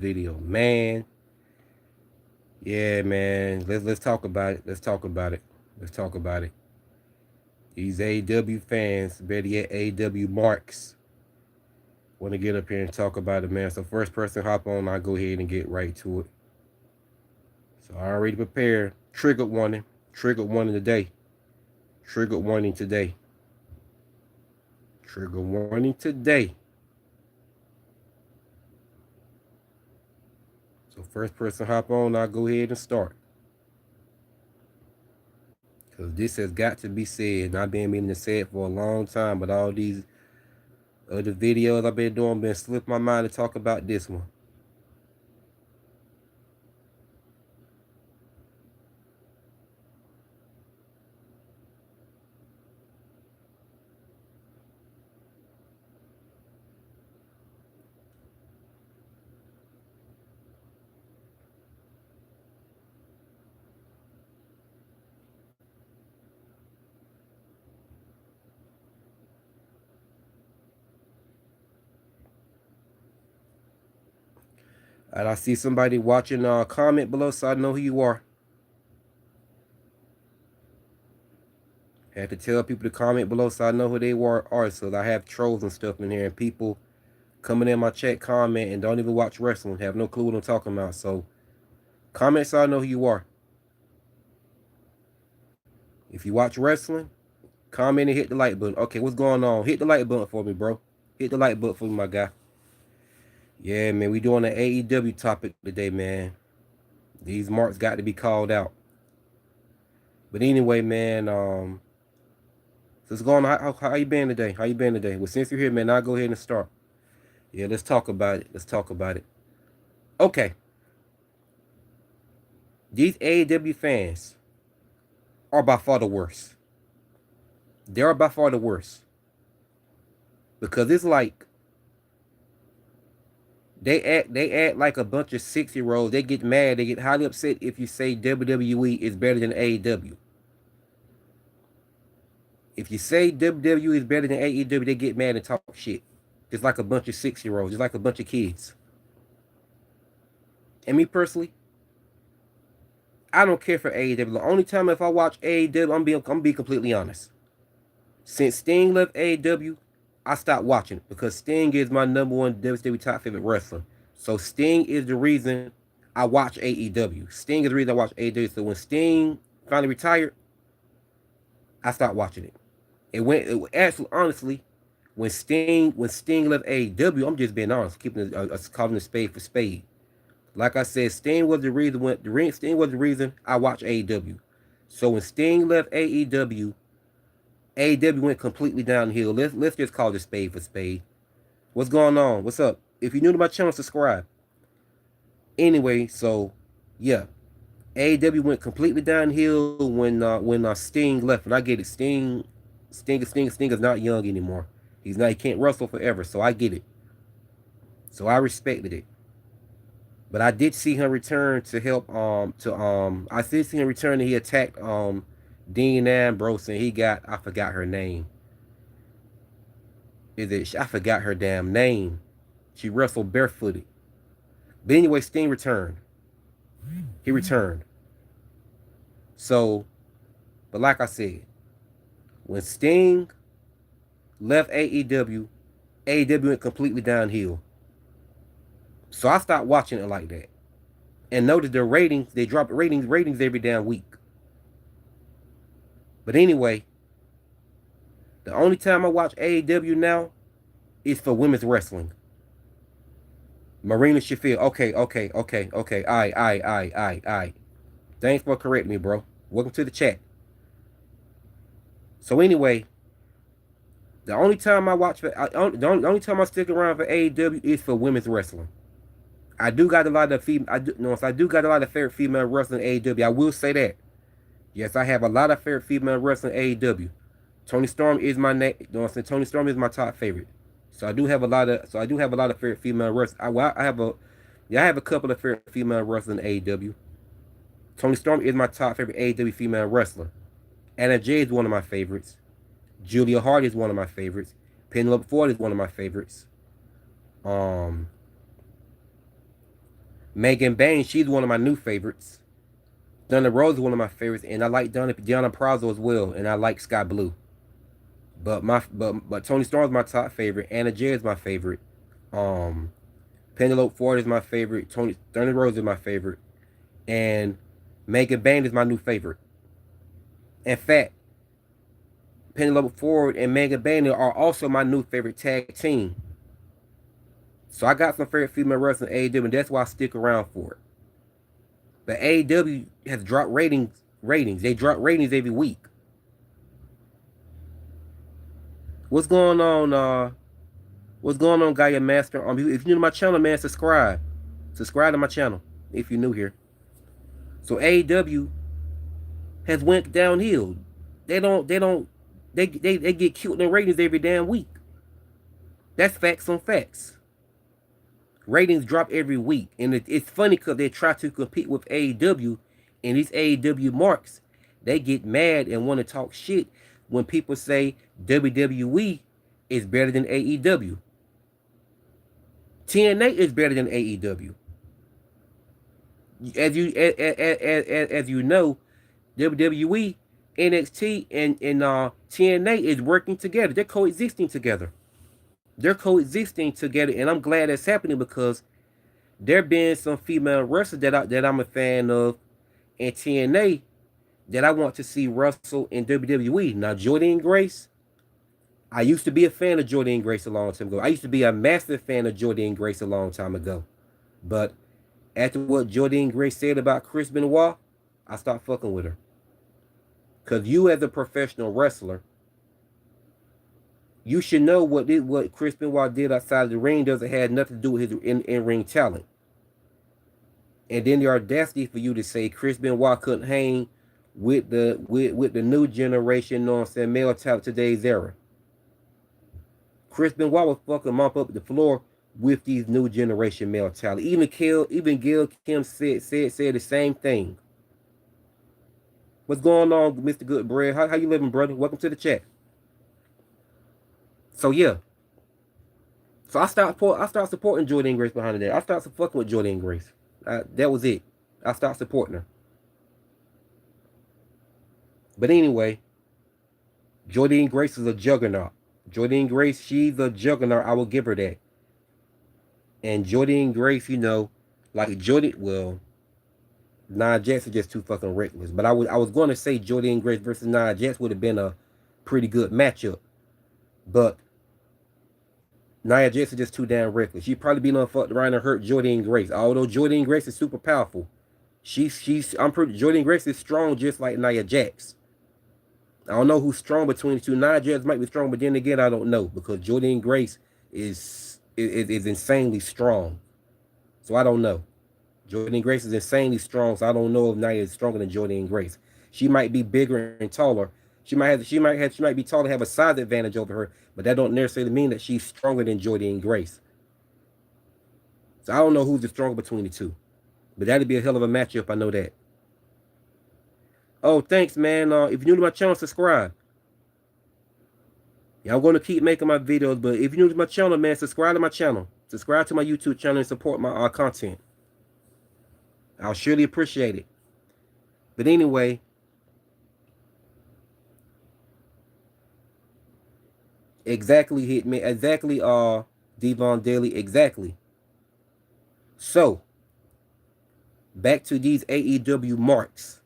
video, man. Yeah, man. Let's talk about it. Let's talk about it. Let's talk about it. These AEW fans, better yet AEW marks, want to get up here and talk about it, man. So first person hop on, I'll go ahead and get right to it. So I already prepared. Triggered warning. Triggered warning today. Triggered warning today. Trigger warning today. So first person hop on, I'll go ahead and start. Because this has got to be said. And I've been meaning to say it for a long time, but all these other videos I've been doing been slipped my mind to talk about this one. And I see somebody watching, comment below so I know who you are. Had to tell people to comment below so I know who they are. So I have trolls and stuff in here, and people coming in my chat comment and don't even watch wrestling, have no clue what I'm talking about. So comment so I know who you are. If you watch wrestling, comment and hit the like button. Okay, what's going on? Hit the like button for me, bro. Hit the like button for me, my guy. Yeah, man, we doing an AEW topic today, man. These marks got to be called out. But anyway, man, so what's going on? How you been today? How you been today? Well, since you're here, man, I'll go ahead and start. Yeah, let's talk about it. Let's talk about it. Okay. These AEW fans are by far the worst. They are by far the worst. Because it's like they act like a bunch of 6-year-olds. They get mad, they get highly upset if you say WWE is better than AEW. If you say WWE is better than AEW, they get mad and talk shit. Just like a bunch of 6-year-olds, just like a bunch of kids. And me personally, I don't care for AEW. The only time if I watch AEW, I'm being completely honest. Since Sting left AEW, I stopped watching it because Sting is my number one WWE top favorite wrestler. So Sting is the reason I watch AEW. Sting is the reason I watch AEW. So when Sting finally retired, I stopped watching it. It actually honestly, when Sting left AEW, I'm just being honest, keeping calling the spade for spade. Like I said, Sting was the reason I watched AEW. So when Sting left AEW went completely downhill. Let's just call this spade for spade. What's going on? What's up? If you're new to my channel, subscribe. Anyway, so yeah, AEW went completely downhill when Sting left, and I get it. Sting is not young anymore. He's not. He can't wrestle forever, so I get it. So I respected it. But I did see him return to help. I did see him return, and he attacked Dean Ambrose, and he got, I forgot her name. I forgot her damn name. She wrestled barefooted. But anyway, Sting returned. He returned. So, but like I said, when Sting left AEW went completely downhill. So I stopped watching it like that. And noticed the ratings, they dropped ratings every damn week. But anyway, the only time I watch AEW now is for women's wrestling. Marina Shafir. Okay. All right. Thanks for correcting me, bro. Welcome to the chat. So anyway, the only time I watch for the only time I stick around for AEW is for women's wrestling. I do got a lot of I do got a lot of favorite female wrestling AEW. I will say that. Yes, I have a lot of favorite female wrestling AEW. Tony Storm is my name. You know what I'm saying? Tony Storm is my top favorite. So I do have a lot of favorite female wrestlers. I have a couple of favorite female wrestlers in AEW. Tony Storm is my top favorite AEW female wrestler. Anna Jay is one of my favorites. Julia Hart is one of my favorites. Penelope Ford is one of my favorites. Um, Megan Bain, she's one of my new favorites. Thunder Rose is one of my favorites, and I like Deanna Prazo as well, and I like Sky Blue. But Tony Storm is my top favorite. Anna Jay is my favorite. Um, Penelope Ford is my favorite. Thunder Rose is my favorite, and Megan Bain is my new favorite. In fact, Penelope Ford and Megan Bain are also my new favorite tag team. So I got some favorite female wrestlers in AEW, and that's why I stick around for it. But AEW has dropped ratings. They drop ratings every week. What's going on? What's going on, Gaia Master? If you're new to my channel, man, subscribe. Subscribe to my channel if you're new here. So AEW has went downhill. They get killed in ratings every damn week. That's facts on facts. Ratings drop every week, and it's funny because they try to compete with AEW, and these AEW marks, they get mad and want to talk shit when people say WWE is better than AEW. TNA is better than AEW. As you know, WWE, NXT, and TNA is working together. They're coexisting together. And I'm glad that's happening because there been some female wrestlers that I'm a fan of in TNA that I want to see wrestle in WWE. Now, Jordynne Grace, I used to be a fan of Jordynne Grace a long time ago. I used to be a massive fan of Jordynne Grace a long time ago. But after what Jordynne Grace said about Chris Benoit, I stopped fucking with her. Because you as a professional wrestler, you should know what Chris Benoit did outside of the ring doesn't have nothing to do with his in-ring talent. And then the audacity for you to say Chris Benoit couldn't hang with the new generation, you know what I'm saying, male talent today's era. Chris Benoit was fucking mop up the floor with these new generation male talent. Even Gil Kim said the same thing. What's going on, Mr. Goodbread? How you living, brother? Welcome to the chat. So yeah. So I started supporting Jordynne Grace behind that. I started fucking with Jordynne Grace. That was it. I started supporting her. But anyway, Jordynne Grace is a juggernaut. Jordynne Grace, she's a juggernaut. I will give her that. And Jordynne Grace, you know, like Nia Jax is just too fucking reckless. But I was going to say Jordynne Grace versus Nia Jax would have been a pretty good matchup. But Nia Jax is just too damn reckless. She'd probably be fucked around and hurt Jordynne Grace. Although Jordynne Grace is super powerful. Jordynne Grace is strong just like Nia Jax. I don't know who's strong between the two. Nia Jax might be strong, but then again, I don't know because Jordynne Grace is insanely strong. So I don't know. Jordynne Grace is insanely strong, so I don't know if Nia is stronger than Jordynne Grace. She might be bigger and taller. She might be taller, have a size advantage over her, but that don't necessarily mean that she's stronger than Jordynne Grace. So I don't know who's the stronger between the two. But that'd be a hell of a matchup, I know that. Oh, thanks, man. If you're new to my channel, subscribe. Yeah, I'm going to keep making my videos, but if you're new to my channel, man, subscribe to my channel. Subscribe to my YouTube channel and support my content. I'll surely appreciate it. But anyway, exactly, Hitman. Exactly, Devon Daly. Exactly. So, back to these AEW marks.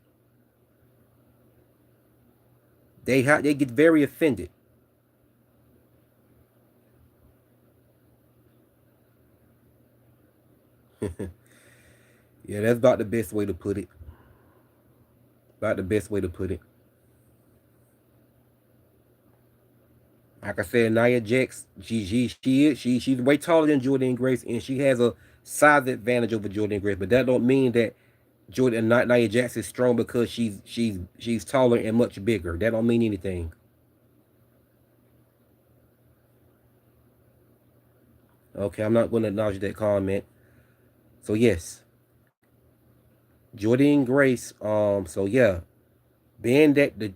They get very offended. Yeah, that's about the best way to put it. About the best way to put it. Like I said, Nia Jax, she's way taller than Jordynne Grace, and she has a size advantage over Jordynne Grace. But that don't mean that Nia Jax is strong because she's taller and much bigger. That don't mean anything. Okay, I'm not going to acknowledge that comment. So yes, Jordynne Grace. So yeah, being that the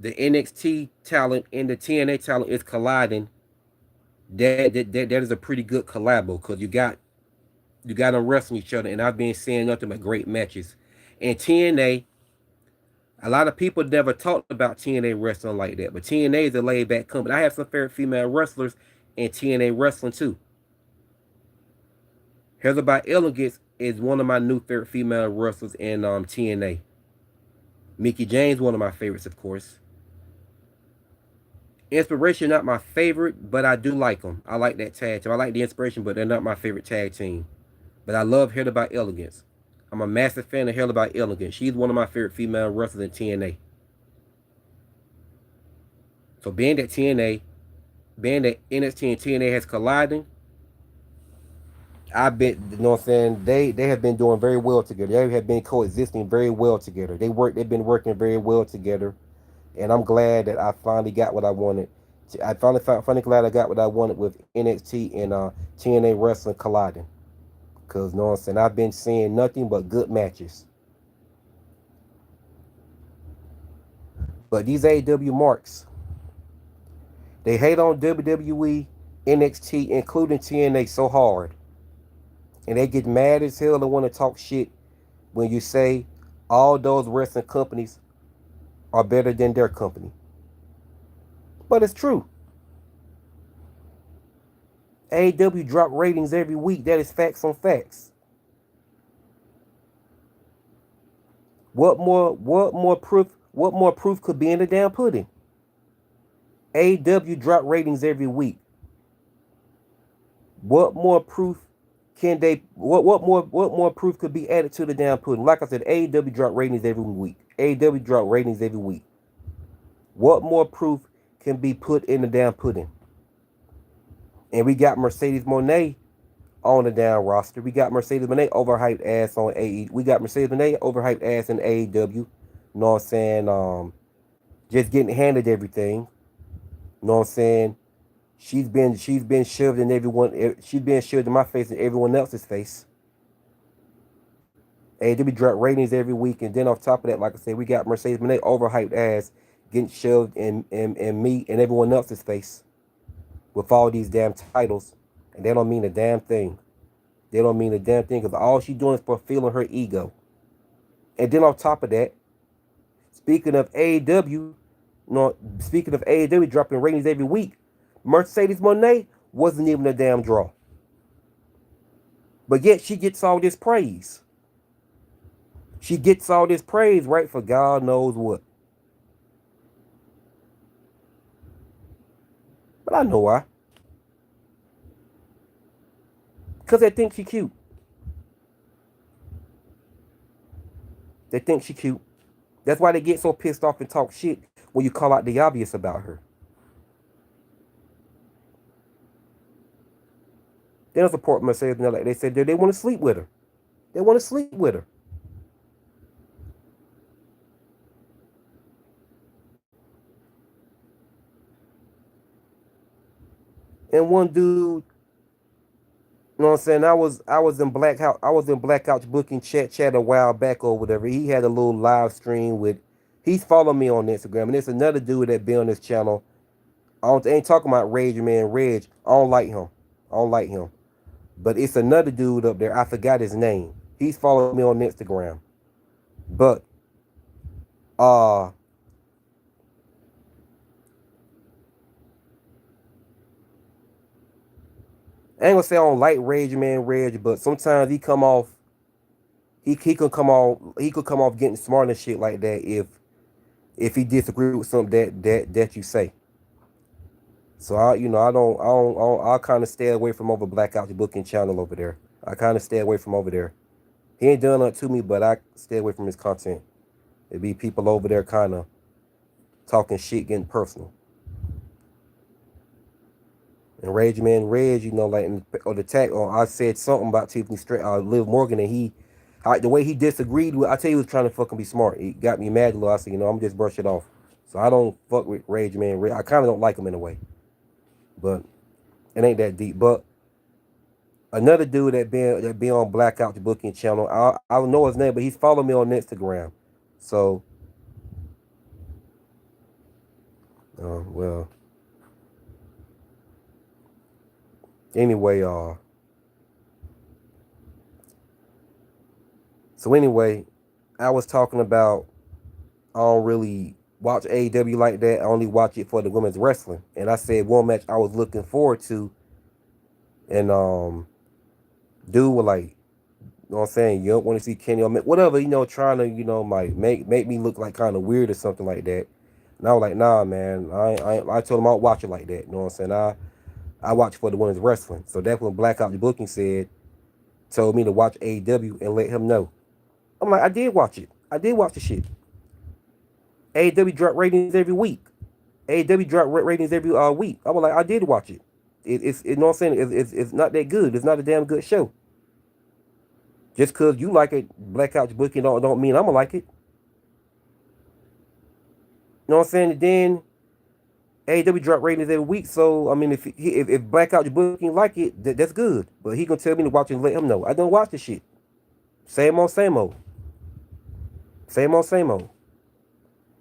NXT talent and the TNA talent is colliding, that is a pretty good collabo because you got You got them wrestling each other, and I've been seeing nothing but great matches. And TNA, a lot of people never talked about TNA wrestling like that, but TNA is a laid back company. I have some favorite female wrestlers in TNA wrestling too. Heather by Elegance is one of my new favorite female wrestlers in TNA. Mickey James, one of my favorites, of course. Inspiration, not my favorite, but I do like them. I like that tag team. I like the Inspiration, but they're not my favorite tag team. But I love Heather by Elegance. I'm a massive fan of Heather by Elegance. She's one of my favorite female wrestlers in TNA. So being that TNA, being that NXT and TNA has colliding, I've been, you know what I'm saying? They have been doing very well together. They have been coexisting very well together. They've been working very well together, and I'm glad that I finally got what I wanted. I finally glad I got what I wanted with NXT and TNA wrestling colliding. Cause you know what I'm saying? I've been seeing nothing but good matches. But these AEW marks, they hate on WWE, NXT, including TNA so hard. And they get mad as hell and want to talk shit when you say all those wrestling companies are better than their company. But it's true. AEW drop ratings every week. That is facts on facts. What more proof could be in the damn pudding? AEW drop ratings every week. What more proof can they what more proof could be added to the damn pudding? Like I said, AEW drop ratings every week. AEW drop ratings every week. What more proof can be put in the damn pudding? And we got Mercedes Moné on the down roster. We got Mercedes Moné overhyped ass on AE. We got Mercedes Moné overhyped ass in AEW. You know what I'm saying? Just getting handed everything. You know what I'm saying? She's been shoved in everyone. She's been shoved in my face and everyone else's face. AEW drop ratings every week, and then on top of that, like I said, we got Mercedes Moné overhyped ass getting shoved in me and everyone else's face with all these damn titles, and they don't mean a damn thing. They don't mean a damn thing because all she's doing is fulfilling her ego. And then on top of that, speaking of AEW, speaking of AEW dropping ratings every week, Mercedes Moné wasn't even a damn draw. But yet she gets all this praise. She gets all this praise, right, for God knows what. But I know why. Because they think she cute. They think she cute. That's why they get so pissed off and talk shit when you call out the obvious about her. They don't support Mercedes. Like they said they want to sleep with her. They want to sleep with her. And one dude, you know what I'm saying? I was in Black Couch booking chat a while back or whatever. He had a little live stream with. He's following me on Instagram, and there's another dude that be on this channel. Ain't talking about Rage Man Reg. I don't like him. I don't like him. But it's another dude up there. I forgot his name. He's following me on Instagram. But I ain't gonna say I don't like Rage Man Reg, but sometimes he could come off getting smart and shit like that if he disagree with something that you say. So I kind of stay away from over Blackout booking channel over there. I kind of stay away from over there. He ain't done nothing to me, but I stay away from his content. It be people over there kind of talking shit, getting personal. And Rage Man Reg, like on the tag, or I said something about Tiffany Liv Morgan, and the way he disagreed with, I tell you, he was trying to fucking be smart. He got me mad a little. I said, I'm just brush it off. So I don't fuck with Rage Man Reg. I kind of don't like him in a way, but it ain't that deep. But another dude that be on Blackout the Booking channel, I don't know his name, but he's following me on Instagram. So, well, anyway, So anyway, I was talking about I don't really watch AEW like that. I only watch it for the women's wrestling. And I said one match I was looking forward to, and dude was like, you know what I'm saying? You don't want to see Kenny Omega, whatever, trying to, like make me look like kind of weird or something like that. And I was like, nah, man. I told him I don't watch it like that. You know what I'm saying? I watch for the women's wrestling. So that's when Blackout the Booking told me to watch AEW and let him know. I'm like, I did watch it. I did watch the shit. AEW drop ratings every week. AEW drop ratings every week. I was like, I did watch it. It's you know what I'm saying? It's not that good. It's not a damn good show. Just cause you like it, Blackout Booking don't mean I'ma like it. You know what I'm saying? And then AEW drop ratings every week, so I mean, if Blackout Booking like it, that's good. But he gonna tell me to watch it and let him know. I don't watch the shit. Same old, same old. Same old, same old.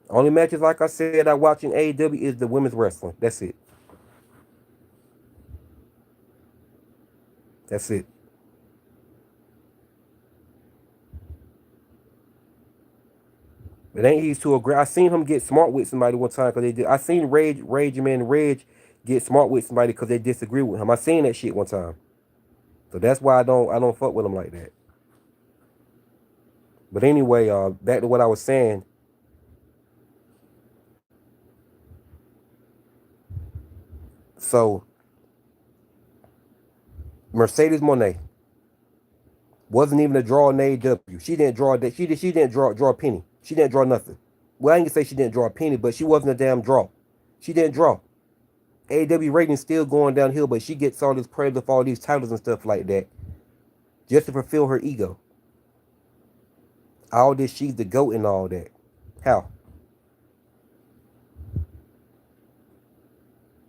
Only matches, like I said, I watch in AEW is the women's wrestling. That's it. That's it. It ain't he's too aggressive. I seen him get smart with somebody one time because they did. I seen Rage Man Rage get smart with somebody because they disagree with him. I seen that shit one time. So that's why I don't fuck with him like that. But anyway, back to what I was saying. So Mercedes Monet wasn't even a draw in AEW. She didn't draw that. She didn't draw a penny. She didn't draw nothing. Well, I ain't gonna say she didn't draw a penny, but she wasn't a damn draw. She didn't draw. AEW ratings still going downhill, but she gets all this praise for all these titles and stuff like that just to fulfill her ego. All this, she's the goat and all that. How?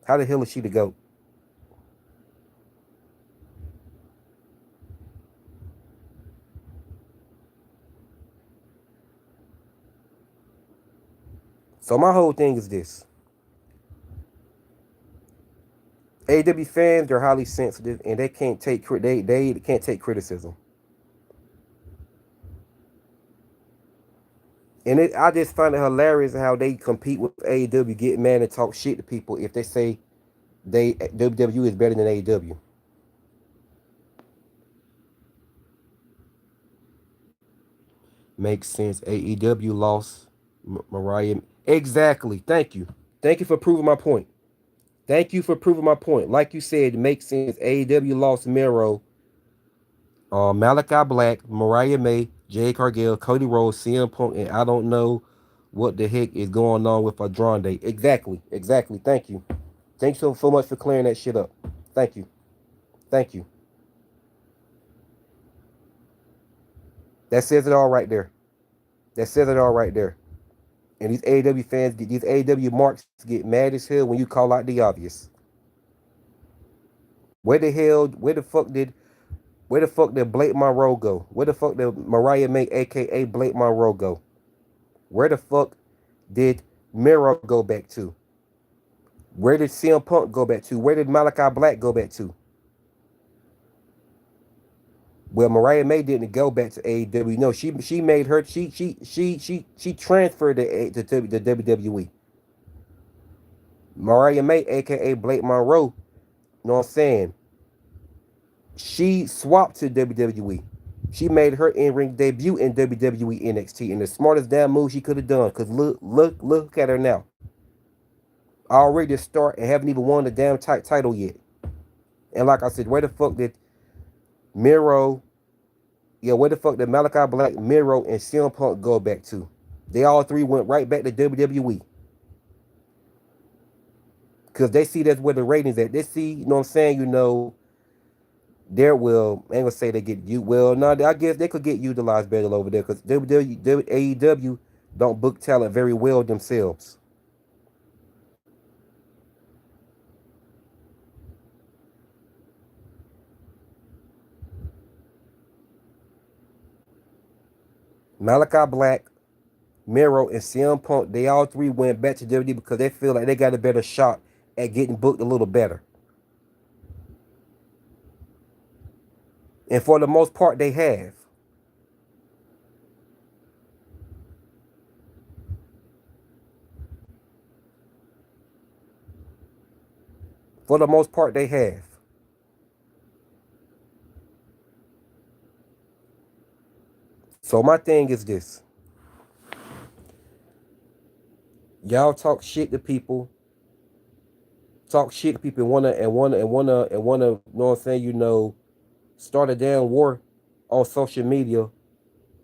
How the hell is she the goat? So my whole thing is this: AEW fans, they're highly sensitive and they can't take they can't take criticism. And I just find it hilarious how they compete with AEW, get mad and talk shit to people if they say WWE is better than AEW. Makes sense. AEW lost Mariah. Exactly. Thank you. Thank you for proving my point. Thank you for proving my point. Like you said, it makes sense. AEW lost Miro, Malachi Black, Mariah May, Jay Cargill, Cody Rhodes, CM Punk, and I don't know what the heck is going on with Andrade. Exactly. Exactly. Thank you. Thanks so much for clearing that shit up. Thank you. Thank you. That says it all right there. That says it all right there. And these AEW fans, these AEW marks get mad as hell when you call out the obvious. Where the fuck did Blake Monroe go? Where the fuck did Mariah May, aka Blake Monroe, go? Where the fuck did Miro go back to? Where did CM Punk go back to? Where did Malachi Black go back to? Well, Mariah May didn't go back to AEW. No, she made her she transferred to the WWE. Mariah May, aka Blake Monroe, you know what I'm saying? She swapped to WWE. She made her in-ring debut in WWE NXT, and the smartest damn move she could have done. Cause look at her now. Already to start and haven't even won the damn title yet. And like I said, where the fuck did Miro? Yeah, where the fuck did Malachi Black, Miro, and CM Punk go back to? They all three went right back to WWE. Cause they see that's where the ratings at. They see, you know what I'm saying, there will, I ain't gonna say they get you. Well, no, I guess they could get utilized better over there because AEW don't book talent very well themselves. Malachi Black, Miro, and CM Punk, they all three went back to WWE because they feel like they got a better shot at getting booked a little better. And for the most part, they have. For the most part, they have. So my thing is this: y'all talk shit to people, talk shit to people, and wanna, you know what I'm saying? Start a damn war on social media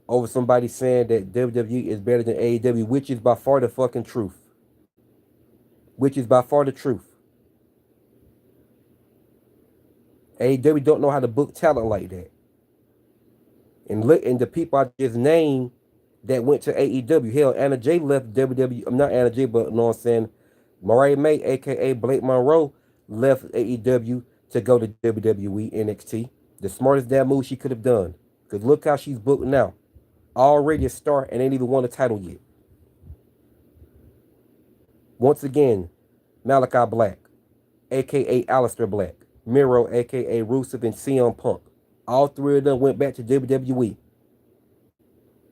over somebody saying that WWE is better than AEW, which is by far the fucking truth. Which is by far the truth. AEW don't know how to book talent like that. And look, and the people I just named that went to AEW. Hell, Anna Jay left WWE. I'm not Anna Jay, but you know what I'm saying? Mariah May, aka Blake Monroe, left AEW to go to WWE NXT. The smartest damn move she could have done. Because look how she's booked now. Already a star and ain't even won a title yet. Once again, Malachi Black, aka Aleister Black, Miro, aka Rusev, and CM Punk. All three of them went back to WWE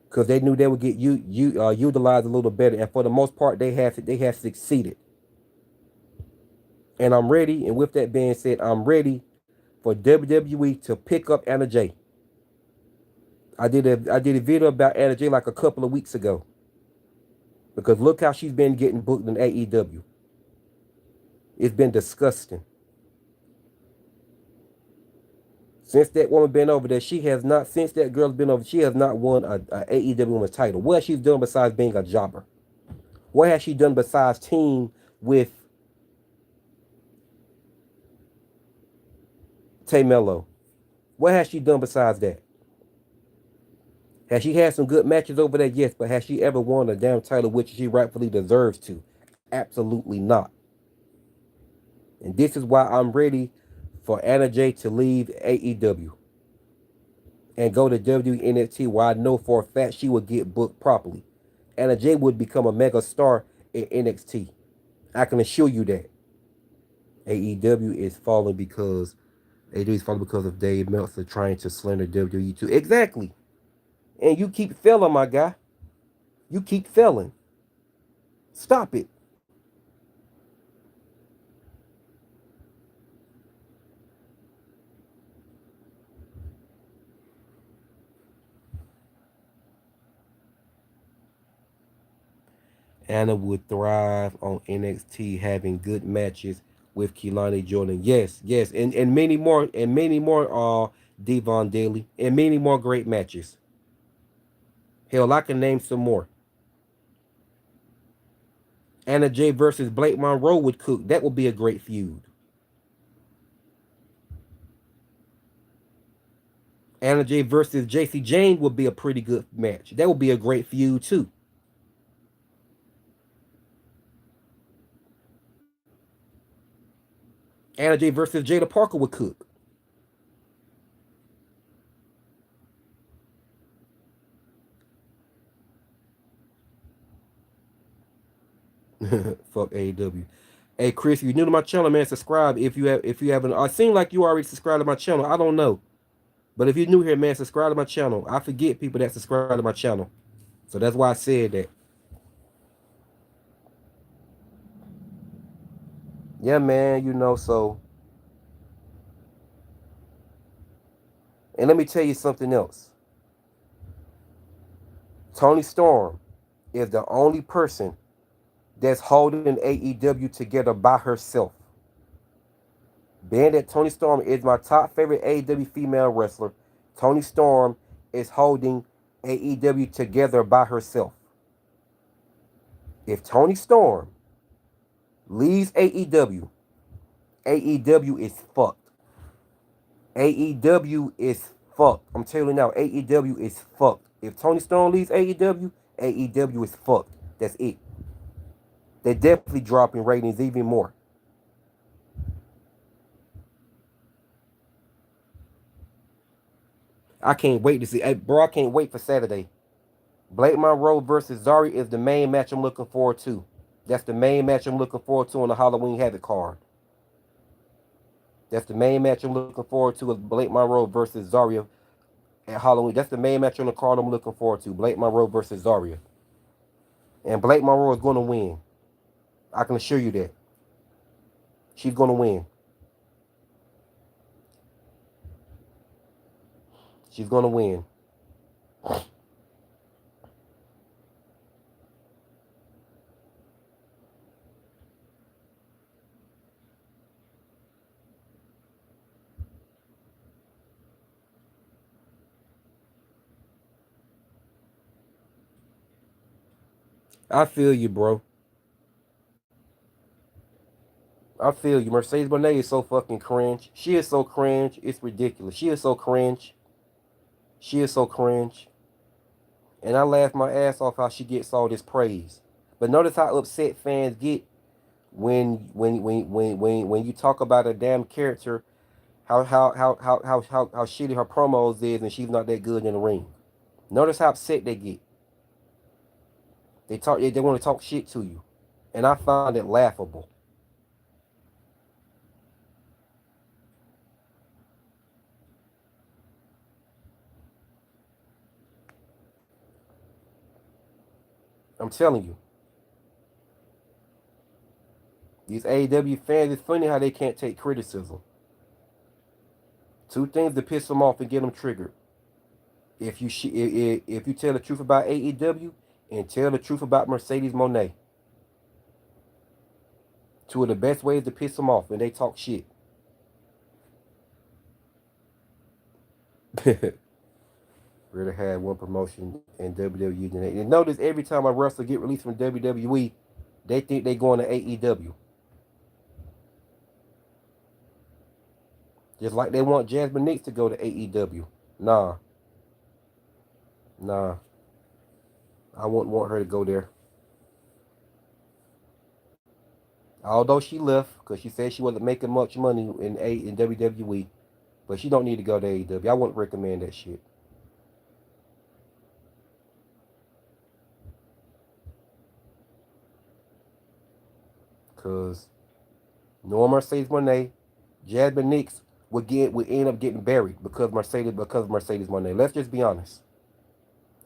because they knew they would get utilized a little better, and for the most part, they have succeeded. And I'm ready. And with that being said, I'm ready for WWE to pick up Anna Jay. I did a video about Anna Jay like a couple of weeks ago because look how she's been getting booked in AEW. It's been disgusting. Since that woman been over there, she has not. Since that girl's been over, she has not won a AEW Women's title. What has she done besides being a jobber? What has she done besides team with Tay Mello? What has she done besides that? Has she had some good matches over there? Yes, but has she ever won a damn title which she rightfully deserves to? Absolutely not. And this is why I'm ready for Anna Jay to leave AEW and go to WNXT, where I know for a fact she would get booked properly. Anna Jay would become a mega star in NXT. I can assure you that. AEW is falling because of Dave Meltzer trying to slander WWE too. Exactly. And you keep failing, my guy. You keep failing. Stop it. Anna would thrive on NXT having good matches with Kehlani Jordan. Yes, yes, and many more Devon Daly, and many more great matches. Hell, I can name some more. Anna Jay versus Blake Monroe would cook. That would be a great feud. Anna Jay versus JC Jane would be a pretty good match. That would be a great feud too. Anna Jay versus Jada Parker would cook. Fuck AEW. Hey Chris, if you're new to my channel, man, subscribe if you haven't. I seem like you already subscribed to my channel. I don't know. But if you're new here, man, subscribe to my channel. I forget people that subscribe to my channel. So that's why I said that. Yeah, man, so and let me tell you something else. Tony Storm is the only person that's holding AEW together by herself. Being that Tony Storm is my top favorite AEW female wrestler, Tony Storm is holding AEW together by herself. If Tony Storm leaves AEW, AEW is fucked. AEW is fucked. I'm telling you now, AEW is fucked. If Tony Storm leaves AEW, AEW is fucked. That's it. They're definitely dropping ratings even more. I can't wait to see. Hey, bro, I can't wait for Saturday. Blake Monroe versus Zari is the main match I'm looking forward to. That's the main match I'm looking forward to on the Halloween Havoc card. That's the main match I'm looking forward to is Blake Monroe versus Zarya at Halloween. That's the main match on the card I'm looking forward to. Blake Monroe versus Zarya. And Blake Monroe is going to win. I can assure you that. She's going to win. She's gonna win. I feel you, bro. I feel you. Mercedes Moné is so fucking cringe. She is so cringe. It's ridiculous. She is so cringe. She is so cringe. And I laugh my ass off how she gets all this praise. But notice how upset fans get when you talk about a damn character, how shitty her promos is and she's not that good in the ring. Notice how upset they get. They want to talk shit to you. And I find it laughable. I'm telling you. These AEW fans, it's funny how they can't take criticism. Two things to piss them off and get them triggered. If you tell the truth about AEW and tell the truth about Mercedes Moné. Two of the best ways to piss them off when they talk shit. Really had one promotion in WWE. And notice every time a wrestler get released from WWE, they think they going to AEW. Just like they want Jasmine Nix to go to AEW. Nah. Nah. I wouldn't want her to go there. Although she left because she said she wasn't making much money in WWE. But she don't need to go to AEW. I wouldn't recommend that shit. Cause no Mercedes Moné, Jasmine Nix would end up getting buried because of Mercedes Moné. Let's just be honest.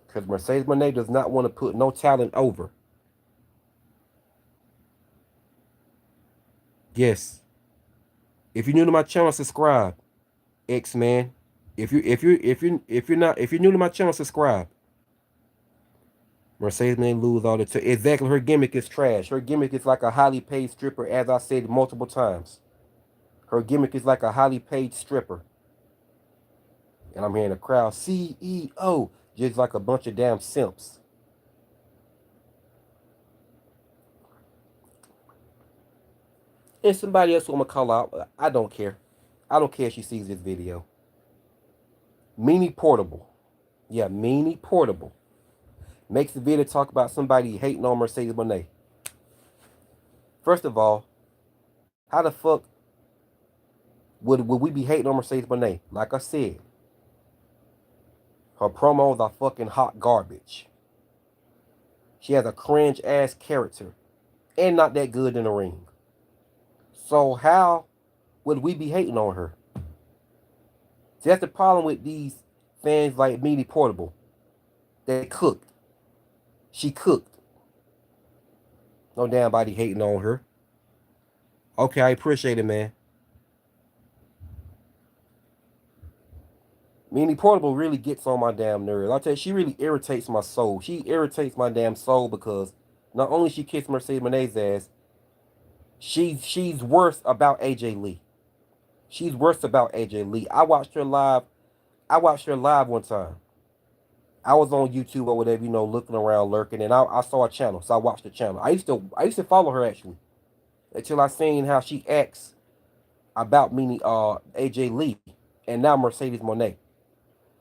Because Mercedes Moné does not want to put no talent over. Yes. If you're new to my channel, subscribe. X-Man. If you're new to my channel, subscribe. Mercedes may lose all the time. Exactly, her gimmick is trash. Her gimmick is like a highly paid stripper, as I said multiple times. Her gimmick is like a highly paid stripper. And I'm hearing the crowd, CEO, just like a bunch of damn simps. And somebody else who I'm going to call out, I don't care. I don't care if she sees this video. Meanie Portable. Yeah, Meanie Portable. Makes the video talk about somebody hating on Mercedes Moné. First of all, how the fuck would we be hating on Mercedes Moné? Like I said, her promos are fucking hot garbage. She has a cringe ass character and not that good in the ring. So how would we be hating on her? See, that's the problem with these fans like Meanie Portable. They cooked. She cooked. No damn body hating on her. Okay, I appreciate it, man. Meanie Portable really gets on my damn nerves. I'll tell you, she really irritates my soul. She irritates my damn soul because not only she kissed Mercedes Moné's ass, she's worse about AJ Lee. She's worse about AJ Lee. I watched her live. I watched her live one time. I was on YouTube or whatever, looking around, lurking, and I saw a channel, so I watched the channel. I used to follow her actually until I seen how she acts about AJ Lee and now Mercedes Moné.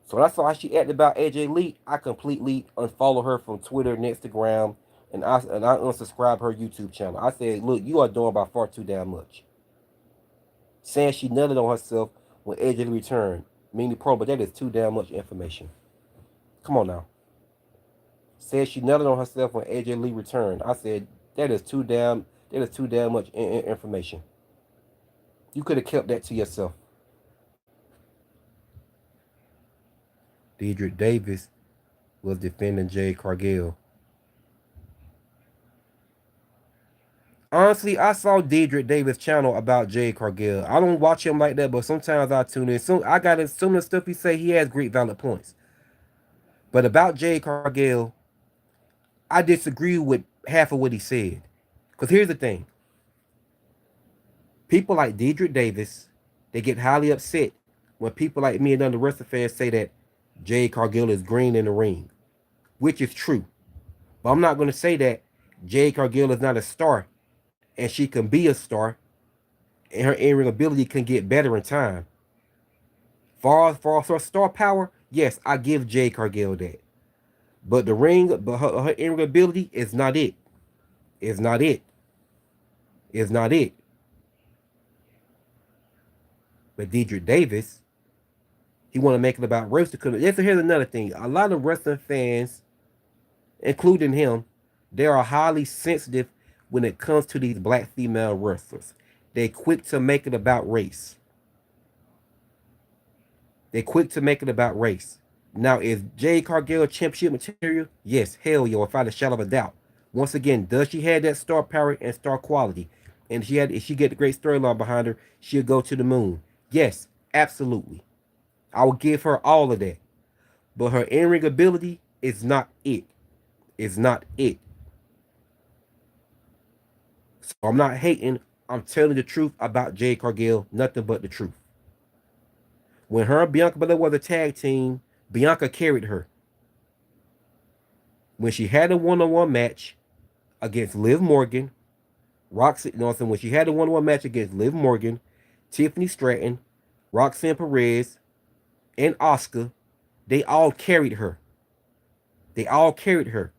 So when I saw how she acted about AJ Lee, I completely unfollowed her from Twitter and Instagram, and I unsubscribed her YouTube channel. I said, look, you are doing by far too damn much. Saying she nutted on herself when AJ Lee returned, meaning pro, but that is too damn much information. Come on now. Said she nutted on herself when AJ Lee returned. I said that is too damn much information. You could have kept that to yourself. Deidre Davis was defending Jade Cargill. Honestly, I saw Deidre Davis' channel about Jade Cargill. I don't watch him like that, but sometimes I tune in. So I got some of the stuff he say. He has great valid points. But about Jade Cargill, I disagree with half of what he said. Because here's the thing: people like Deidre Davis, they get highly upset when people like me and other wrestling fans say that Jade Cargill is green in the ring, which is true. But I'm not going to say that Jade Cargill is not a star and she can be a star and her in-ring ability can get better in time. For star power, yes, I give Jade Cargill that. But her in-ring ability is not it. Is not it. Is not it. But Deidre Davis, he want to make it about race. Here's another thing. A lot of wrestling fans, including him, they are highly sensitive when it comes to these black female wrestlers. They quick to make it about race. They quick to make it about race. Now, is Jade Cargill championship material? Yes, hell yeah, without a shadow of a doubt. Once again, does she have that star power and star quality? And if she get the great storyline behind her, she'll go to the moon. Yes, absolutely. I will give her all of that. But her in-ring ability is not it. It's not it. So I'm not hating. I'm telling the truth about Jade Cargill. Nothing but the truth. When her and Bianca Belair was a tag team, Bianca carried her. When she had a one-on-one match against Liv Morgan, Roxy, you know what I'm saying? When she had a one-on-one match against Liv Morgan, Tiffany Stratton, Roxanne Perez, and Asuka, they all carried her. They all carried her.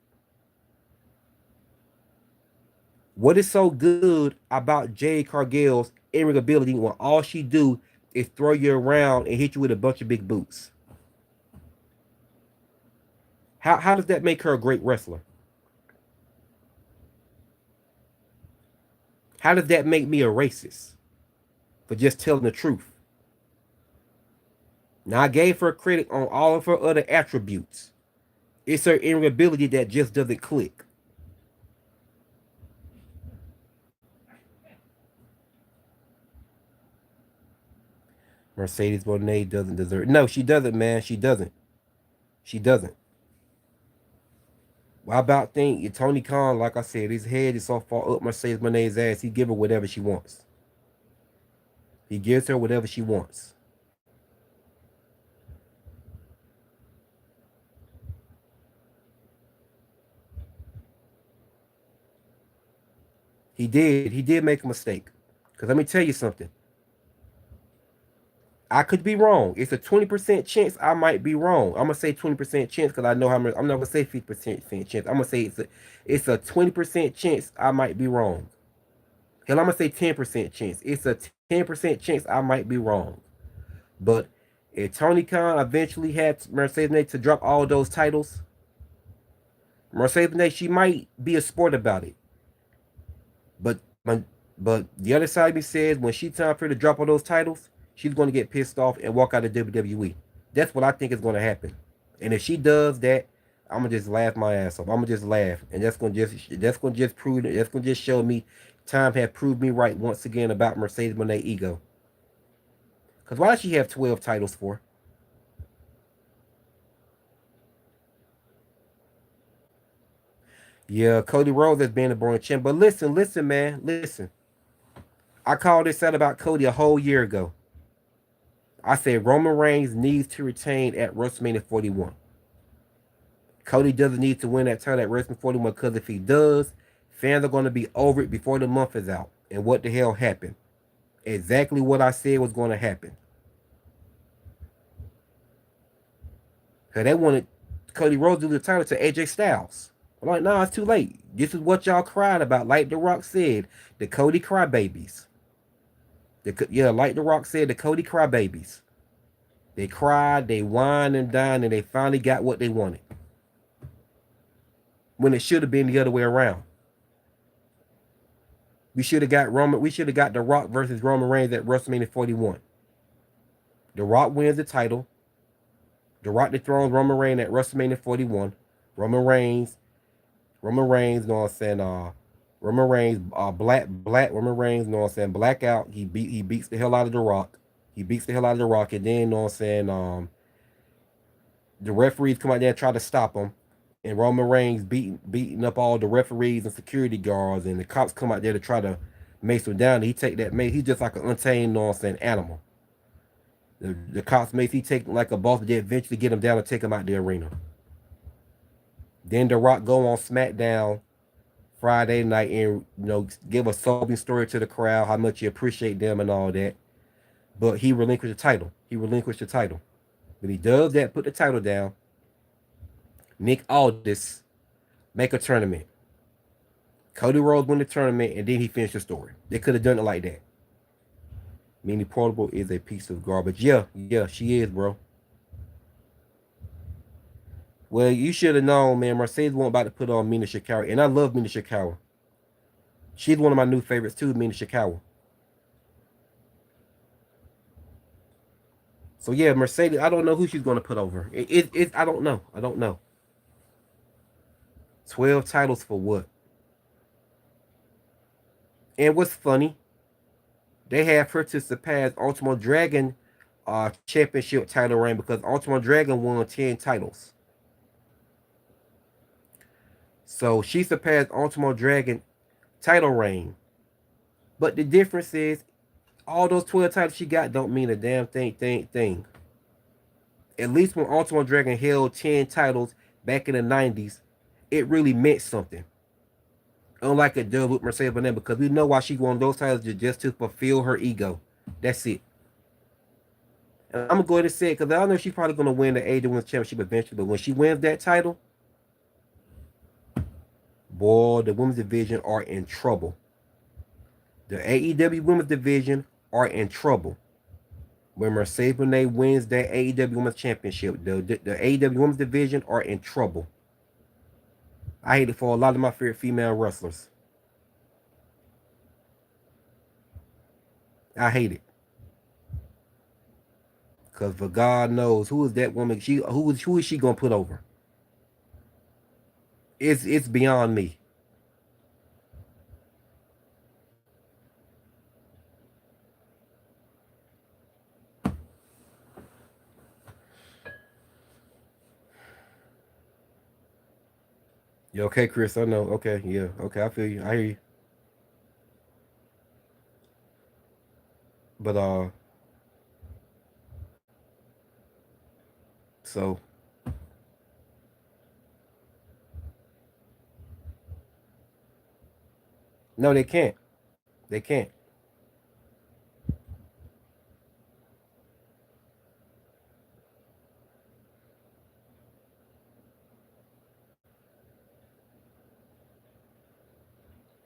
What is so good about Jade Cargill's in-ring ability when all she do is throw you around and hit you with a bunch of big boots? How does that make her a great wrestler? How does that make me a racist for just telling the truth? Now, I gave her credit on all of her other attributes. It's her in-ring ability that just doesn't click. Mercedes Moné doesn't deserve. No, she doesn't, man. She doesn't. She doesn't. Well, I about think Tony Khan, like I said, his head is so far up Mercedes Moné's ass. He give her whatever she wants. He gives her whatever she wants. He did. He did make a mistake. Because let me tell you something. I could be wrong. It's a 20% chance I might be wrong. I'm gonna say 20% chance because I know how much. I'm not gonna say 50% chance. I'm gonna say it's a 20% chance I might be wrong. Hell, I'm gonna say 10% chance. It's a 10% chance I might be wrong. But if Tony Khan eventually had Mercedes Moné to drop all those titles, Mercedes Moné, she might be a sport about it. But but the other side of me says when she time for her to drop all those titles, she's going to get pissed off and walk out of WWE. That's what I think is going to happen. And if she does that, I'm gonna just laugh my ass off. I'm gonna just laugh, and that's gonna just show me time have proved me right once again about Mercedes Moné ego. Cause why does she have 12 titles for? Yeah, Cody Rhodes has been a boring champ. But listen, man, listen. I called this out about Cody a whole year ago. I said Roman Reigns needs to retain at WrestleMania 41. Cody doesn't need to win that title at WrestleMania 41 because if he does, fans are going to be over it before the month is out. And what the hell happened? Exactly what I said was going to happen. Because they wanted Cody Rhodes to do the title to AJ Styles. I'm like, nah, it's too late. This is what y'all cried about. Like The Rock said, the Cody crybabies. Like The Rock said, the Cody crybabies. They cried, they whined and dined, and they finally got what they wanted. When it should have been the other way around. We should have got The Rock versus Roman Reigns at WrestleMania 41. The Rock wins the title. The Rock dethrones Roman Reigns at WrestleMania 41. Roman Reigns, you know what I'm saying? Roman Reigns, black Roman Reigns, you know what I'm saying, blackout. He beats the hell out of The Rock. He beats the hell out of The Rock, and then you know what I'm saying, the referees come out there and try to stop him. And Roman Reigns beating up all the referees and security guards, and the cops come out there to try to mace him down. And he take that mace. He's just like an untamed, you know what I'm saying, animal. The cops mace he take like a boss. They eventually get him down and take him out the arena. Then The Rock go on SmackDown Friday night and give a sobbing story to the crowd how much he appreciate them and all that. But he relinquished the title. He relinquished the title. When he does that, put the title down. Nick Aldis make a tournament. Cody Rhodes win the tournament, and then he finished the story. They could have done it like that. Mini Portable is a piece of garbage. Yeah, she is, bro. Well, you should have known, man. Mercedes wasn't about to put on Mina Shikara, and I love Mina Shikara. She's one of my new favorites too, Mina Shikara. So yeah, Mercedes. I don't know who she's going to put over. I don't know. I don't know. 12 titles for what? And what's funny, they have her to surpass Ultimo Dragon championship title reign because Ultimo Dragon won 10 titles. So she surpassed Ultimo Dragon title reign. But the difference is all those 12 titles she got don't mean a damn thing. At least when Ultimo Dragon held 10 titles back in the 90s, it really meant something. Unlike a dub with Mercedes Benz, because we know why she won those titles just to fulfill her ego. That's it. And I'm gonna go ahead and say it because I know she's probably gonna win the AEW Women's Championship eventually. But when she wins that title, boy, the women's division are in trouble. The AEW women's division are in trouble. When Mercedes Benz wins that AEW Women's Championship, the AEW Women's Division are in trouble. I hate it for a lot of my favorite female wrestlers. I hate it. Because for God knows, who is that woman? Who is she gonna put over? It's beyond me. You okay, Chris? I know. Okay, yeah. Okay, I feel you. I hear you. But so no, they can't. They can't.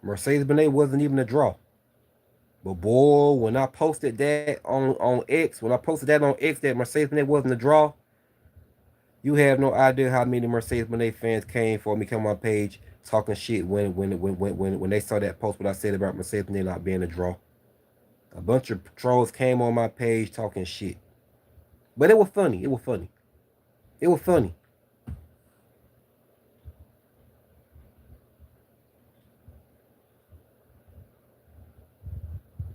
Mercedes Benz wasn't even a draw. But boy, when I posted that on X, that Mercedes Benz wasn't a draw, you have no idea how many Mercedes Benz fans came for me, come on my page talking shit when they saw that post what I said about Mercedes Benz not being a draw. A bunch of trolls came on my page talking shit. But it was funny. It was funny. It was funny.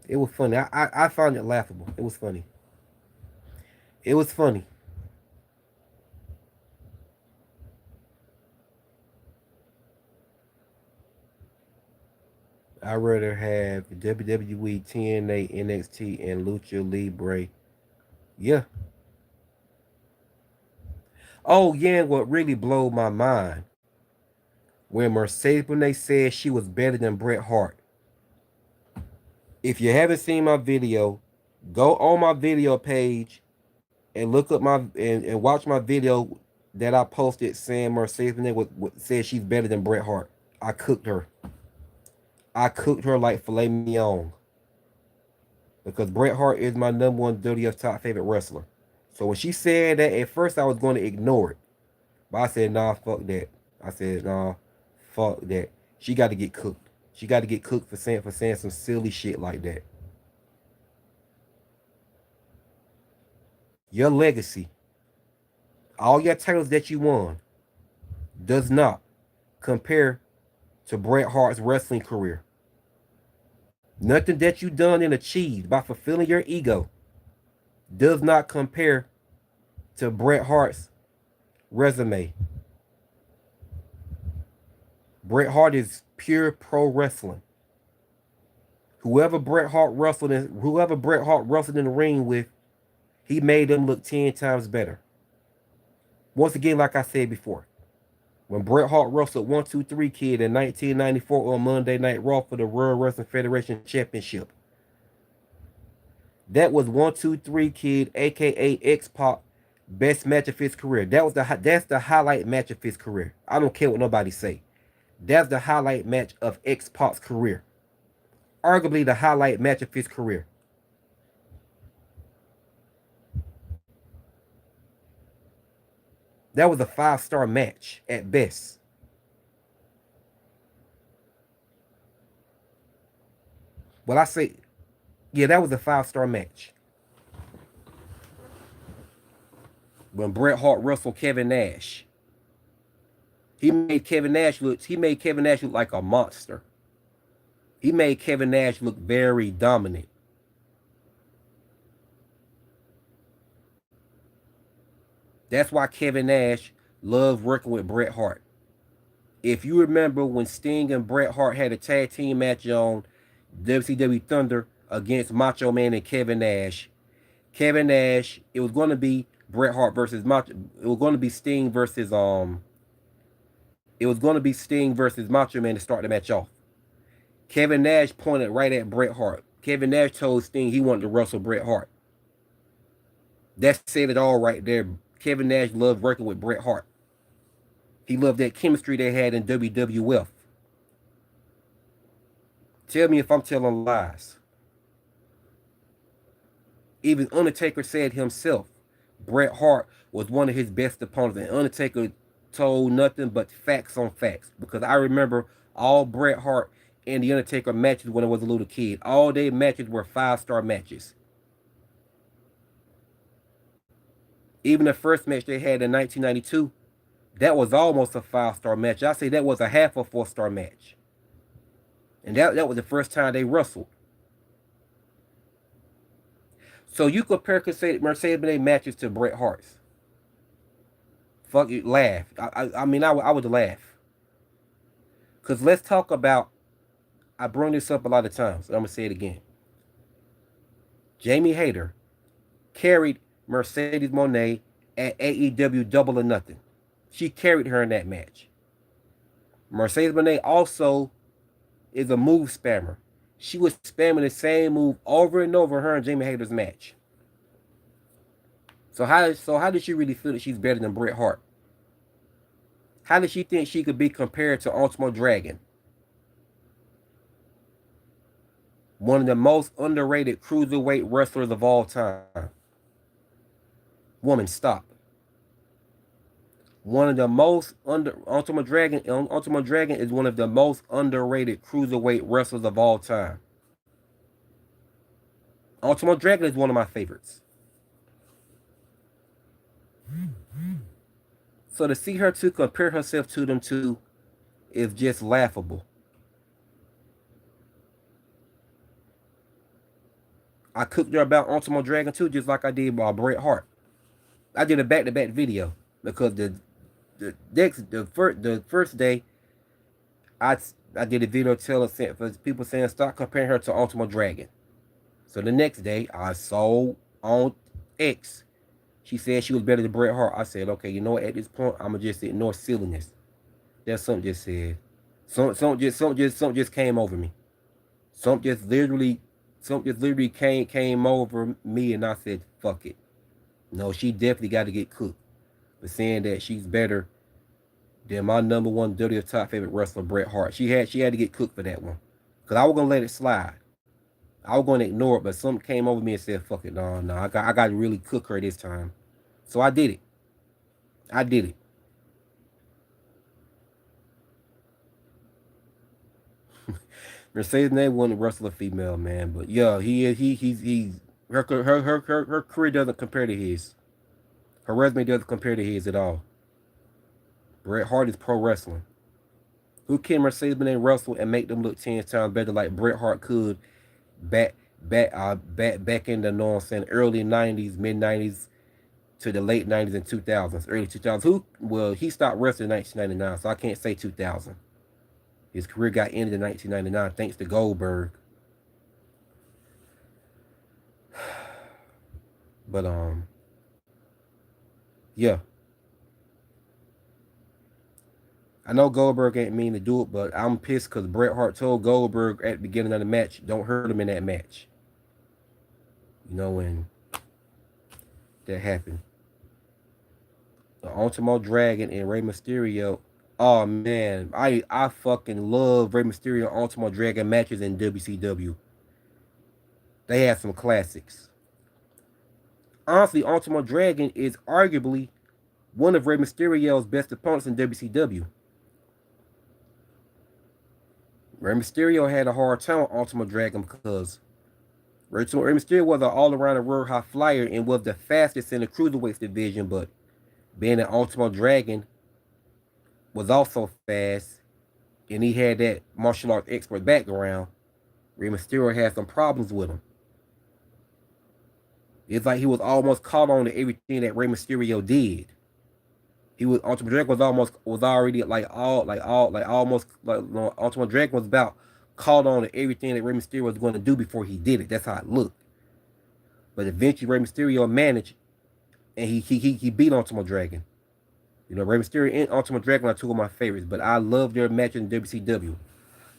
It was funny. I found it laughable. It was funny. It was funny. I'd rather have WWE, TNA, NXT, and Lucha Libre. Yeah. Oh, yeah, what really blew my mind when Mercedes Benz said she was better than Bret Hart. If you haven't seen my video, go on my video page and look up and watch my video that I posted saying Mercedes Benz said she's better than Bret Hart. I cooked her. I cooked her like filet mignon. Because Bret Hart is my number one WWF top favorite wrestler. So when she said that, at first I was going to ignore it. But I said, nah, fuck that. I said, nah, fuck that. She got to get cooked. She got to get cooked for saying some silly shit like that. Your legacy, all your titles that you won, does not compare to Bret Hart's wrestling career. Nothing that you done and achieved by fulfilling your ego does not compare to Bret Hart's resume. Bret Hart is pure pro wrestling. Whoever Bret Hart wrestled in the ring with, he made them look 10 times better. Once again, like I said before, when Bret Hart wrestled 1-2-3 Kid in 1994 on Monday Night Raw for the World Wrestling Federation Championship, that was 1-2-3 Kid, aka X-Pac, best match of his career. That's the highlight match of his career. I don't care what nobody say. That's the highlight match of X-Pac's career. Arguably the highlight match of his career. That was a 5-star match at best. Well, I say, yeah, that was a 5-star match. When Bret Hart wrestled Kevin Nash, he made Kevin Nash look like a monster. He made Kevin Nash look very dominant. That's why Kevin Nash loved working with Bret Hart. If you remember when Sting and Bret Hart had a tag team match on WCW Thunder against Macho Man and Kevin Nash, it was going to be Bret Hart versus Macho. It was going to be Sting versus Macho Man to start the match off. Kevin Nash pointed right at Bret Hart. Kevin Nash told Sting he wanted to wrestle Bret Hart. That said it all right there. Kevin Nash loved working with Bret Hart. He loved that chemistry they had in WWF. Tell me if I'm telling lies. Even Undertaker said himself, Bret Hart was one of his best opponents. And Undertaker told nothing but facts on facts. Because I remember all Bret Hart and the Undertaker matches when I was a little kid. All their matches were 5-star matches. Even the first match they had in 1992, that was almost a 5-star match. I say that was a half a 4-star match. And that was the first time they wrestled. So you compare Mercedes-Benz matches to Bret Hart's. Fuck you, laugh. I mean, I would laugh. Because let's talk about, I bring this up a lot of times, and I'm going to say it again. Jamie Hayter carried Mercedes Moné at AEW Double or Nothing. She carried her in that match. Mercedes Moné also is a move spammer. She was spamming the same move over and over her and Jamie Hayter's match. So how does she really feel that she's better than Bret Hart? How does she think she could be compared to Ultimo Dragon? One of the most underrated cruiserweight wrestlers of all time. Woman, stop. One of the most Ultimo Dragon is one of the most underrated cruiserweight wrestlers of all time. Ultimo Dragon is one of my favorites. So to see her to compare herself to them two is just laughable. I cooked her about Ultimo Dragon too, just like I did about Bret Hart. I did a back-to-back video because the first day I did a video telling for people saying stop comparing her to Ultimo Dragon. So the next day I saw on X, she said she was better than Bret Hart. I said, okay, you know what? At this point, I'ma just ignore silliness. That's something just said. Something just came over me. Something just literally came over me, and I said, fuck it. No, she definitely got to get cooked. But saying that she's better than my number one WWF top favorite wrestler, Bret Hart, she had to get cooked for that one. Cause I was gonna let it slide. I was gonna ignore it, but something came over me and said, "Fuck it, no, I got to really cook her this time." So I did it. I did it. Mercedes Name wasn't wrestle a female, man, but yeah, he's her career doesn't compare to his. Her resume doesn't compare to his at all. Bret Hart is pro wrestling. Who can Mercedes Benz wrestle and make them look 10 times better like Bret Hart could back in the, you know what I'm saying, early 90s, mid 90s to the late 90s and 2000s, early 2000s. He stopped wrestling in 1999, so I can't say 2000. His career got ended in 1999 thanks to Goldberg. But yeah. I know Goldberg ain't mean to do it, but I'm pissed because Bret Hart told Goldberg at the beginning of the match, don't hurt him in that match. You know, when that happened. The Ultimo Dragon and Rey Mysterio. Oh man, I fucking love Rey Mysterio and Ultimo Dragon matches in WCW. They had some classics. Honestly, Ultimo Dragon is arguably one of Rey Mysterio's best opponents in WCW. Rey Mysterio had a hard time with Ultimo Dragon because Rey Mysterio was an all-around world high flyer and was the fastest in the cruiserweights division, but being an Ultimo Dragon was also fast, and he had that martial arts expert background. Rey Mysterio had some problems with him. It's like he was almost caught on to everything that Rey Mysterio did. He was Ultimo Dragon was already almost like Ultimo Dragon was about caught on to everything that Rey Mysterio was going to do before he did it. That's how it looked. But eventually Rey Mysterio managed, and he beat Ultimo Dragon. You know, Rey Mysterio and Ultimo Dragon are two of my favorites, but I love their matches in WCW.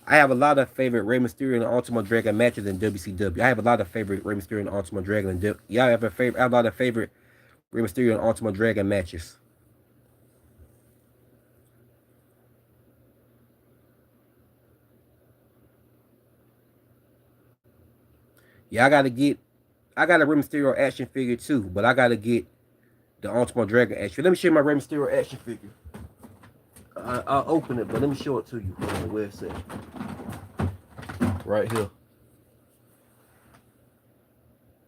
I have a lot of favorite Rey Mysterio and Ultimo Dragon matches in WCW. I have a lot of favorite Rey Mysterio and Ultimo Dragon. I have a lot of favorite Rey Mysterio and Ultimo Dragon matches. Yeah, I got a Rey Mysterio action figure too, but I gotta get the Ultimo Dragon action. Let me show you my Rey Mysterio action figure. I'll open it, but let me show it to you. Where it's at. Right here.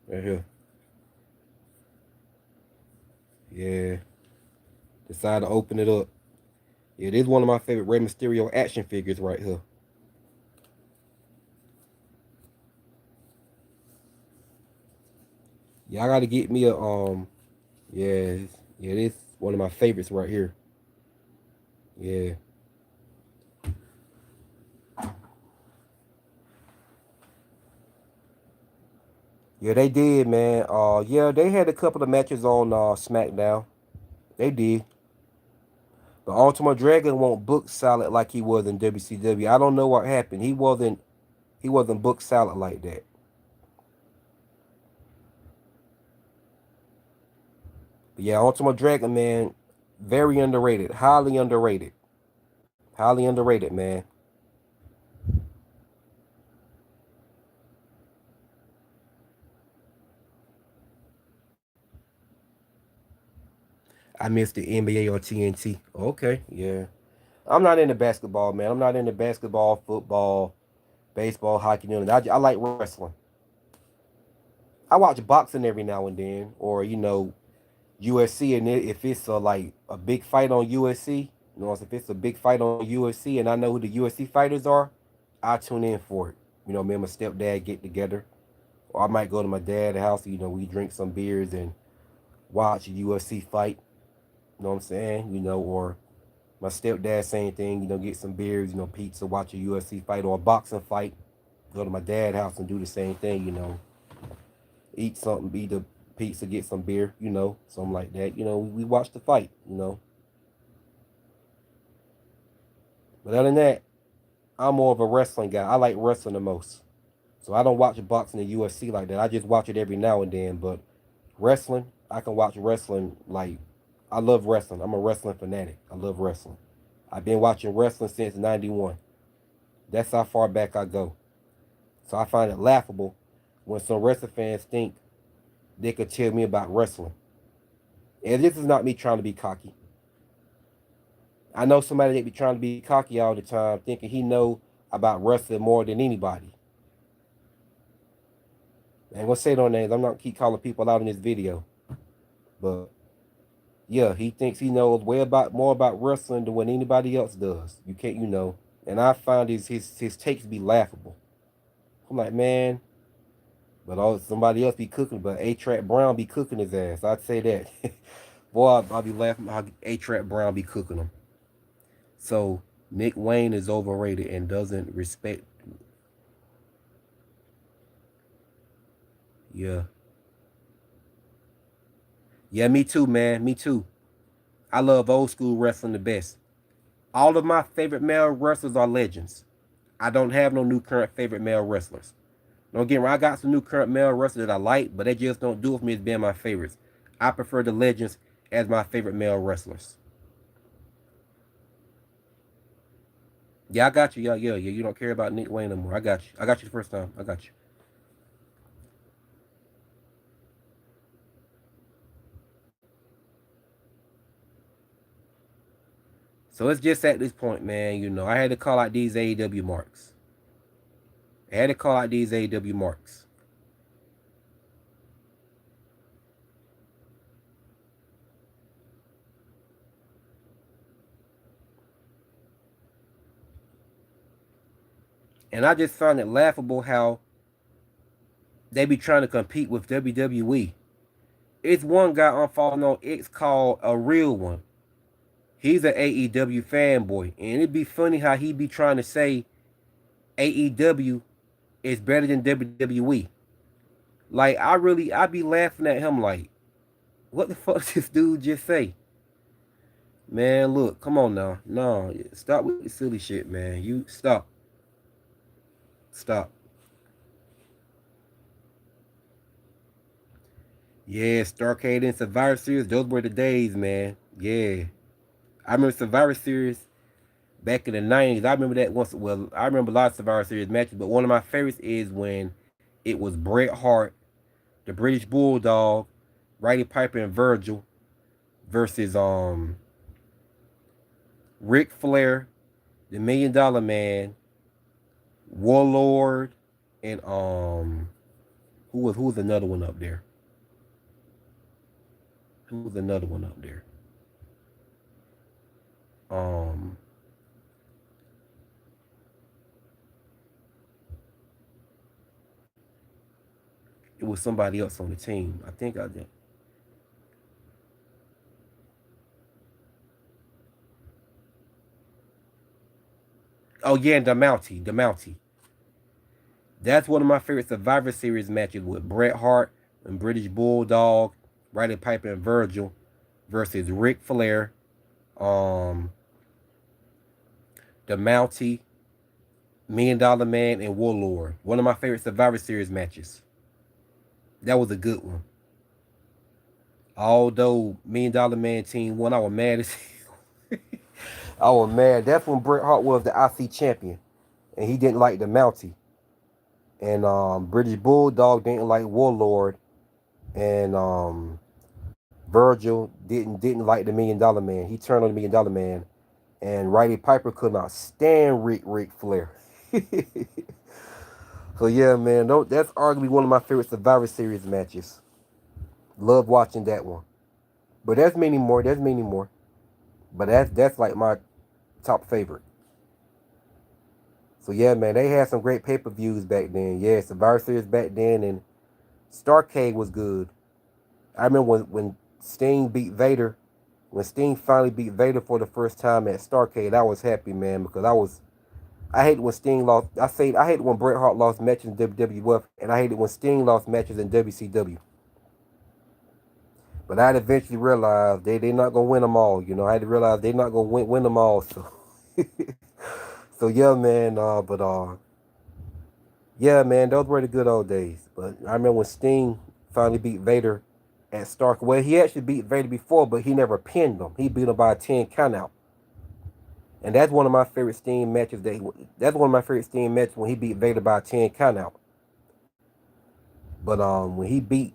Right here. Yeah. Decided to open it up. It is one of my favorite Rey Mysterio action figures right here. Yeah, I gotta get me a yeah, yeah, this one of my favorites right here. Yeah. Yeah, they did, man. Yeah, they had a couple of matches on SmackDown. They did. But Ultimo Dragon won't book solid like he was in WCW. I don't know what happened. He wasn't booked solid like that. But yeah, Ultimo Dragon, man, very underrated. Highly underrated. Highly underrated, man. I missed the NBA or TNT. Okay, yeah. I'm not into basketball, man. I'm not into basketball, football, baseball, hockey, none of that. I like wrestling. I watch boxing every now and then, or UFC, and if it's like a big fight on UFC, if it's a big fight on UFC, and I know who the UFC fighters are, I tune in for it. Me and my stepdad get together, or I might go to my dad's house. We drink some beers and watch a UFC fight. You know what I'm saying? Or my stepdad same thing. Get some beers, pizza, watch a UFC fight or a boxing fight. Go to my dad's house and do the same thing. Eat something, eat a pizza, get some beer, something like that. We watch the fight. But other than that, I'm more of a wrestling guy. I like wrestling the most. So I don't watch boxing and UFC like that. I just watch it every now and then. But wrestling, I can watch wrestling like I love wrestling. I'm a wrestling fanatic. I love wrestling. I've been watching wrestling since '91. That's how far back I go. So I find it laughable when some wrestling fans think they could tell me about wrestling. And this is not me trying to be cocky. I know somebody that be trying to be cocky all the time, thinking he know about wrestling more than anybody. I ain't gonna say no names. I'm not keep calling people out in this video, but yeah, he thinks he knows way about more about wrestling than what anybody else does. You can't. and I find his takes be laughable. I'm like, man, but somebody else be cooking, but A-Trap Brown be cooking his ass. I'd say that. Boy, I'll be laughing how A-Trap Brown be cooking him. So Nick Wayne is overrated and doesn't respect. Yeah, yeah, me too, man. Me too. I love old school wrestling the best. All of my favorite male wrestlers are legends. I don't have no new current favorite male wrestlers. Don't get me wrong, I got some new current male wrestlers that I like, but they just don't do it for me as being my favorites. I prefer the legends as my favorite male wrestlers. Yeah, I got you. Yeah, yeah, yeah. You don't care about Nick Wayne no more. I got you. I got you the first time. I got you. So it's just at this point, man. I had to call out these AEW marks. I had to call out these AEW marks. And I just found it laughable how they be trying to compete with WWE. It's one guy I'm following on X called A Real One. He's an AEW fanboy. And it'd be funny how he be trying to say AEW is better than WWE. Like, I be laughing at him like, what the fuck did this dude just say? Man, look, come on now. No, stop with the silly shit, man. You stop. Stop. Yeah, Starcade and Survivor Series, those were the days, man. Yeah. I remember Survivor Series back in the 90s. I remember that once. Well, I remember a lot of Survivor Series matches, but one of my favorites is when it was Bret Hart, the British Bulldog, Roddy Piper, and Virgil versus Ric Flair, the Million Dollar Man, Warlord, and who was another one up there? Who was another one up there? Um, it was somebody else on the team. I think I did. Oh yeah, the Mountie, the Mountie. That's one of my favorite Survivor Series matches with Bret Hart and British Bulldog, Roddy Piper and Virgil versus Ric Flair, um, the Mountie, Million Dollar Man, and Warlord. One of my favorite Survivor Series matches. That was a good one. Although Million Dollar Man team won, I was mad as I was mad. That's when Bret Hart was the IC champion, and he didn't like the Mountie. And British Bulldog didn't like Warlord, and Virgil didn't like the Million Dollar Man. He turned on the Million Dollar Man, and Roddy Piper could not stand Ric Flair. So yeah, man, that's arguably one of my favorite Survivor Series matches. Love watching that one. But there's many more. There's many more. But that's like my top favorite. So yeah, man, they had some great pay per views back then. Yeah, Survivor Series back then, and Starcade was good. I remember when Sting beat Vader. When Sting finally beat Vader for the first time at Starcade, I was happy, man, because I hate when Sting lost. I hate when Bret Hart lost matches in WWF, and I hated when Sting lost matches in WCW. But I had eventually realized they not gonna win them all. I had to realize they not gonna win them all. So so yeah, man. Yeah, man, those were the good old days. But I remember when Sting finally beat Vader at Stark. Well, he actually beat Vader before, but he never pinned him. He beat him by a 10 countout. And that's one of my favorite Sting matches. That's one of my favorite Sting matches when he beat Vader by a 10 countout. But when he beat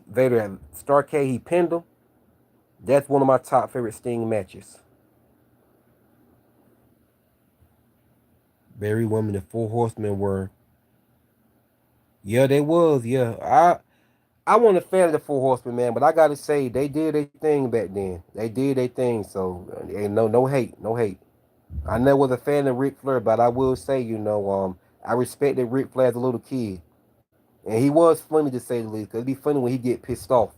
Vader at Starcade, he pinned him. That's one of my top favorite Sting matches. Barry Windham, the Four Horsemen were. Yeah, they was. Yeah, I wasn't a fan of the Four Horsemen, man, but I gotta say they did their thing back then. They did their thing, so ain't no hate, no hate. I never was a fan of Ric Flair, but I will say, I respected Ric Flair as a little kid. And he was funny to say the least, because it'd be funny when he get pissed off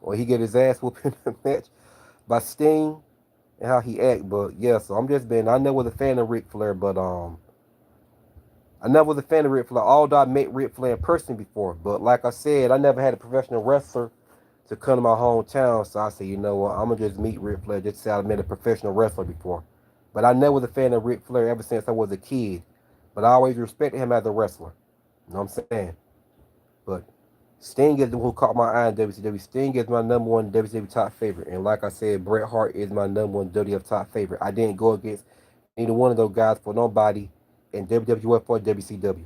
or he get his ass whooped in the match by Sting and how he act. But yeah, so I never was a fan of Ric Flair, but I never was a fan of Ric Flair, although I met Ric Flair in person before. But like I said, I never had a professional wrestler to come to my hometown. So I said, you know what, I'm gonna just meet Ric Flair just to say I met a professional wrestler before. But I never was a fan of Ric Flair ever since I was a kid. But I always respected him as a wrestler. You know what I'm saying? But Sting is the one who caught my eye in WCW. Sting is my number one WCW top favorite. And like I said, Bret Hart is my number one WWF top favorite. I didn't go against neither one of those guys for nobody in WWF or WCW.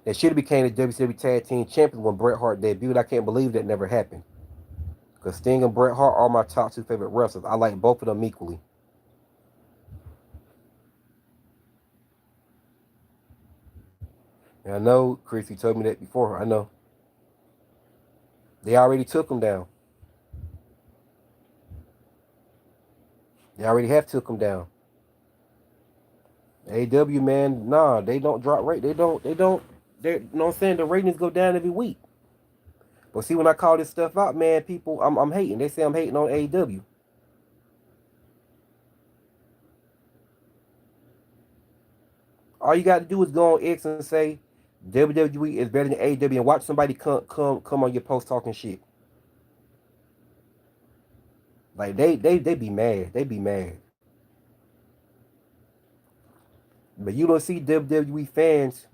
They should have became the WCW Tag Team Champions when Bret Hart debuted. I can't believe that never happened. Because Sting and Bret Hart are my top two favorite wrestlers. I like both of them equally. And I know, Chris, you told me that before. I know. They already took him down. They already have took him down. AW, man, nah, they don't drop rate. You know what I'm saying? The ratings go down every week. But see, when I call this stuff out, man, people, I'm hating. They say I'm hating on AW. All you got to do is go on X and say WWE is better than AW and watch somebody come on your post talking shit. Like they be mad. They be mad. But you don't see WWE fans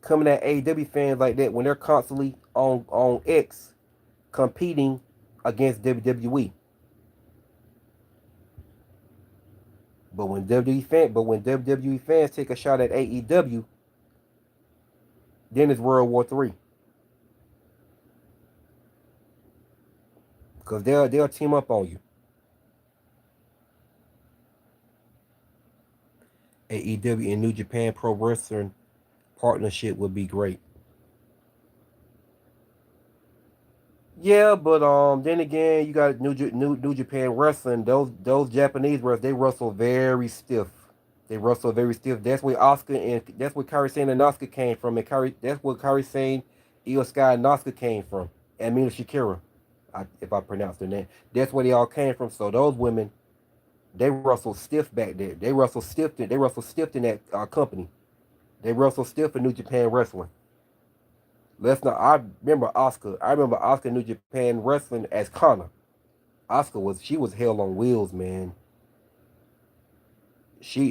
coming at AW fans like that when they're constantly on X competing against WWE. But when WWE fans take a shot at AEW, then it's World War Three. Because they'll team up on you. AEW and New Japan Pro Wrestling partnership would be great. Yeah, but then again, you got New Japan Wrestling. Those Japanese wrestlers, they wrestle very stiff. They wrestle very stiff. That's where Kairi Sane and Asuka came from. That's where Kairi Sane, Io Sky, and Asuka came from. And Mina Shakira, if I pronounce their name. That's where they all came from. So those women, they wrestle stiff back there. They wrestle stiff in that company. They wrestle stiff in New Japan Wrestling. Let's not. I remember Oscar. I remember Oscar New Japan Wrestling as Connor. She was hell on wheels, man. She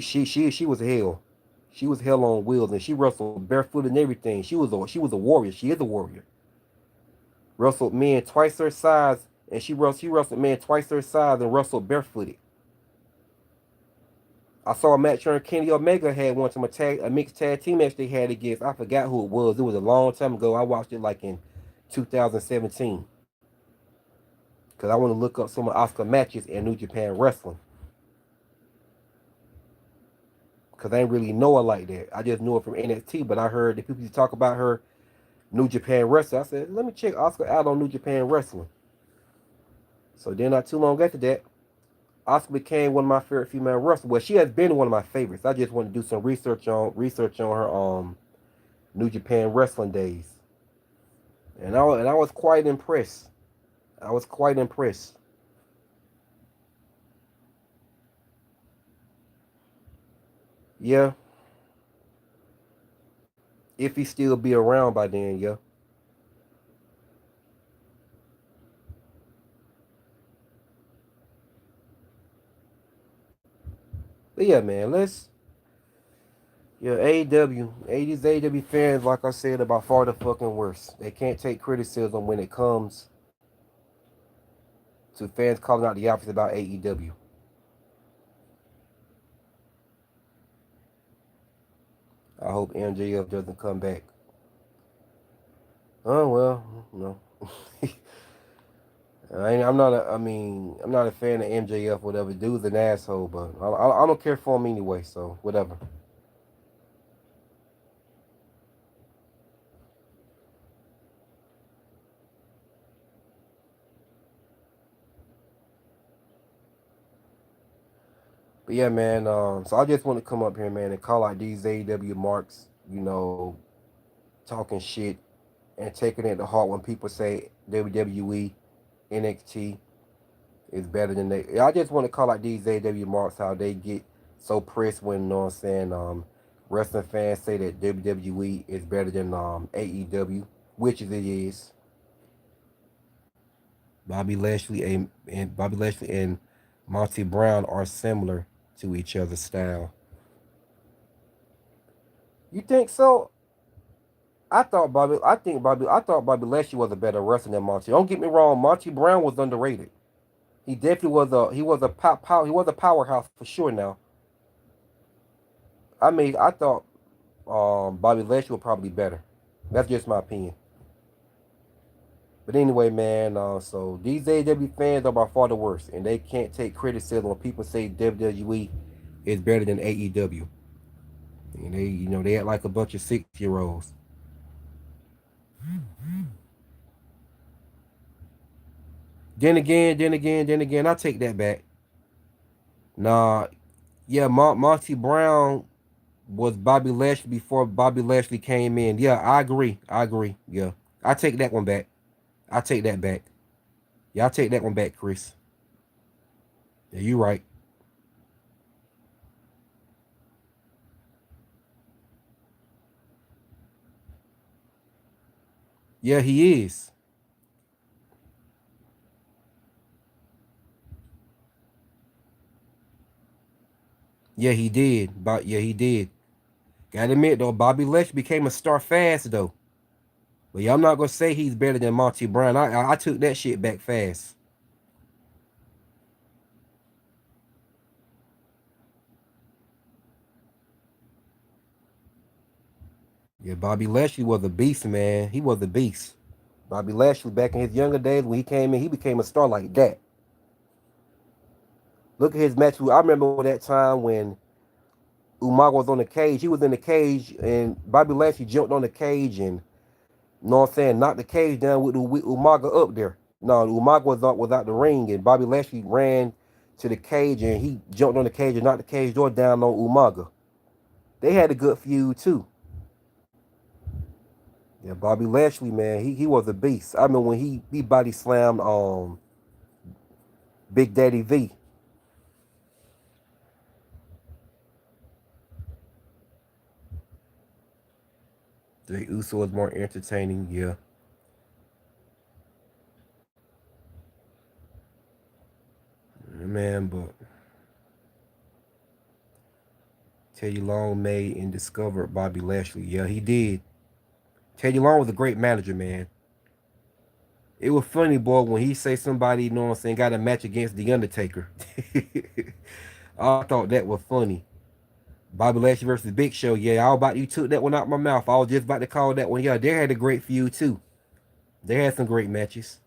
was hell. She was hell on wheels, and she wrestled barefoot and everything. She was a warrior. She is a warrior. Wrestled men twice her size, and she wrestled men twice her size and wrestled barefooted. I saw a match her and Kenny Omega had one time a mixed tag team match they had against. I forgot who it was. It was a long time ago. I watched it like in 2017 because I want to look up some of Oscar matches in New Japan Wrestling because I didn't really know her like that. I just knew her from NXT, but I heard the people used to talk about her New Japan Wrestling. I said, let me check Oscar out on New Japan Wrestling. So then, not too long after that, Oscar became one of my favorite female wrestlers. Well, she has been one of my favorites. I just want to do some research on her New Japan Wrestling days, and I was quite impressed. I was quite impressed. Yeah, if he still be around by then, yeah. But yeah, man, these AEW fans, like I said, about far the fucking worse. They can't take criticism when it comes to fans calling out the opposite about AEW. I hope MJF doesn't come back. Oh well, no. I'm not a. I mean, I'm not a fan of MJF. Whatever, dude's an asshole, but I don't care for him anyway. So whatever. But yeah, man. So I just want to come up here, man, and call out these AEW marks. Talking shit and taking it to heart when people say WWE, NXT is better than they. I just want to call out these AEW marks how they get so pressed when you know what I'm saying. Wrestling fans say that WWE is better than AEW, which it is. Bobby Lashley and Monty Brown are similar to each other's style. You think so? I thought Bobby Lashley was a better wrestler than Monty. Don't get me wrong, Monty Brown was underrated. He definitely he was a powerhouse for sure. Now, I thought Bobby Lashley was probably better. That's just my opinion. But anyway, man, so these AEW fans are by far the worst, and they can't take criticism when people say WWE is better than AEW. And they act like a bunch of 6-year olds. Then again, I take that back. Nah, yeah, Monty Brown was Bobby Lashley before Bobby Lashley came in. Yeah, I agree. I agree. Yeah, I take that one back. I take that back. Yeah, I take that one back, Chris. Yeah, you right. Yeah, he is. Yeah, he did. But yeah, he did. Gotta admit though, Bobby Lashley became a star fast though. But yeah, I'm not gonna say he's better than Monty Brown. I took that shit back fast. Yeah, Bobby Lashley was a beast, man. He was a beast. Bobby Lashley back in his younger days when he came in, he became a star like that. Look at his match. I remember that time when Umaga was on the cage. He was in the cage, and Bobby Lashley jumped on the cage and, you know what I'm saying, knocked the cage down with Umaga up there. No, Umaga was out the ring, and Bobby Lashley ran to the cage, and he jumped on the cage and knocked the cage door down on Umaga. They had a good feud, too. Yeah, Bobby Lashley, man, he was a beast. I mean, when he body slammed Big Daddy V. The Uso was more entertaining, yeah. Man, but Teddy Long made and discovered Bobby Lashley. Yeah, he did. Teddy Long was a great manager, man. It was funny, boy, when he say somebody, you know what I'm saying, got a match against The Undertaker. I thought that was funny. Bobby Lashley versus Big Show. Yeah, I was about you took that one out my mouth. I was just about to call that one. Yeah, they had a great feud too. They had some great matches.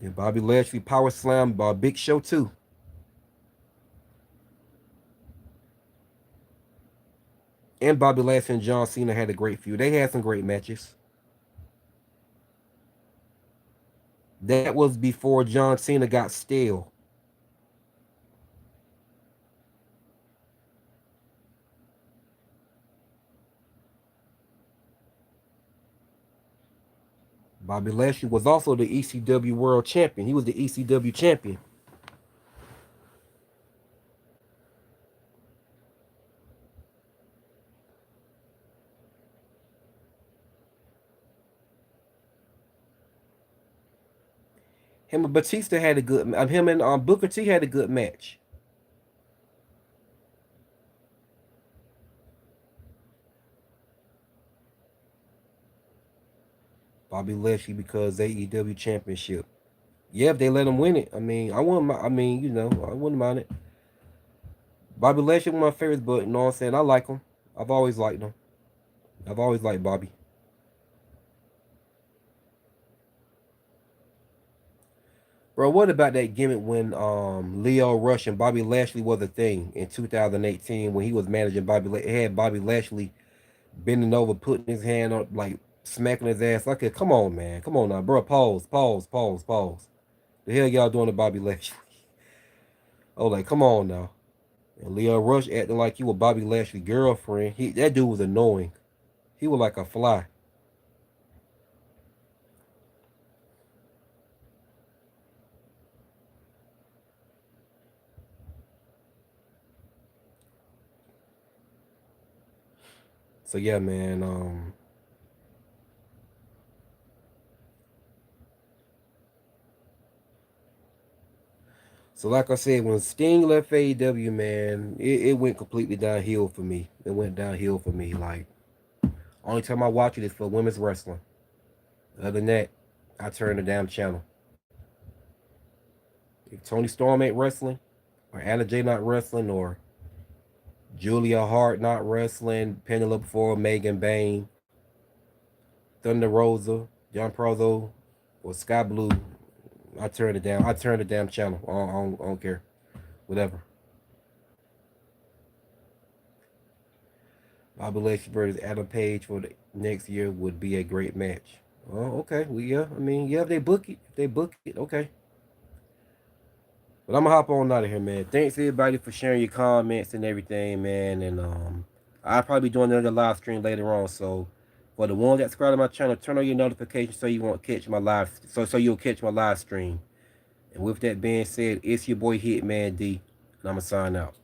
Yeah, Bobby Lashley power slam Big Show too. And Bobby Lashley and John Cena had a great feud. They had some great matches. That was before John Cena got stale. Bobby Lashley was also the ECW World Champion. He was the ECW champion. Him and Batista had a good. Him and Booker T had a good match. Bobby Lashley because AEW Championship. Yeah, if they let him win it, I mean, I wouldn't. I mean, I wouldn't mind it. Bobby Lashley one of my favorites, but you know what I'm saying, I like him. I've always liked him. I've always liked Bobby. Bro, what about that gimmick when Leo Rush and Bobby Lashley was a thing in 2018 when he was managing Bobby? It had Bobby Lashley bending over, putting his hand on, like smacking his ass. Like, come on, man. Come on now, bro. Pause, pause, pause, pause. The hell y'all doing to Bobby Lashley? Oh, like, come on now. And Leo Rush acting like he was Bobby Lashley's girlfriend. That dude was annoying. He was like a fly. So yeah, man. So like I said, when Sting left AEW, man, it went completely downhill for me. It went downhill for me. Like, only time I watch it is for women's wrestling. Other than that, I turn the damn channel. If Tony Storm ain't wrestling, or Anna Jay not wrestling, or Julia Hart not wrestling, Penelope Ford, Megan Bain, Thunder Rosa, John Prazo, or Sky Blue, I turn it down. I turn the damn channel. I don't care. Whatever. Bobby Lashley versus Adam Page for the next year would be a great match. Oh, okay. Well, yeah. I mean, yeah, if they book it, okay. But I'm gonna hop on out of here, man. Thanks everybody for sharing your comments and everything, man. And I'll probably be doing another live stream later on. So for the ones that subscribe to my channel, turn on your notifications so you won't catch my live so you'll catch my live stream. And with that being said, it's your boy Hitman D, and I'ma sign out.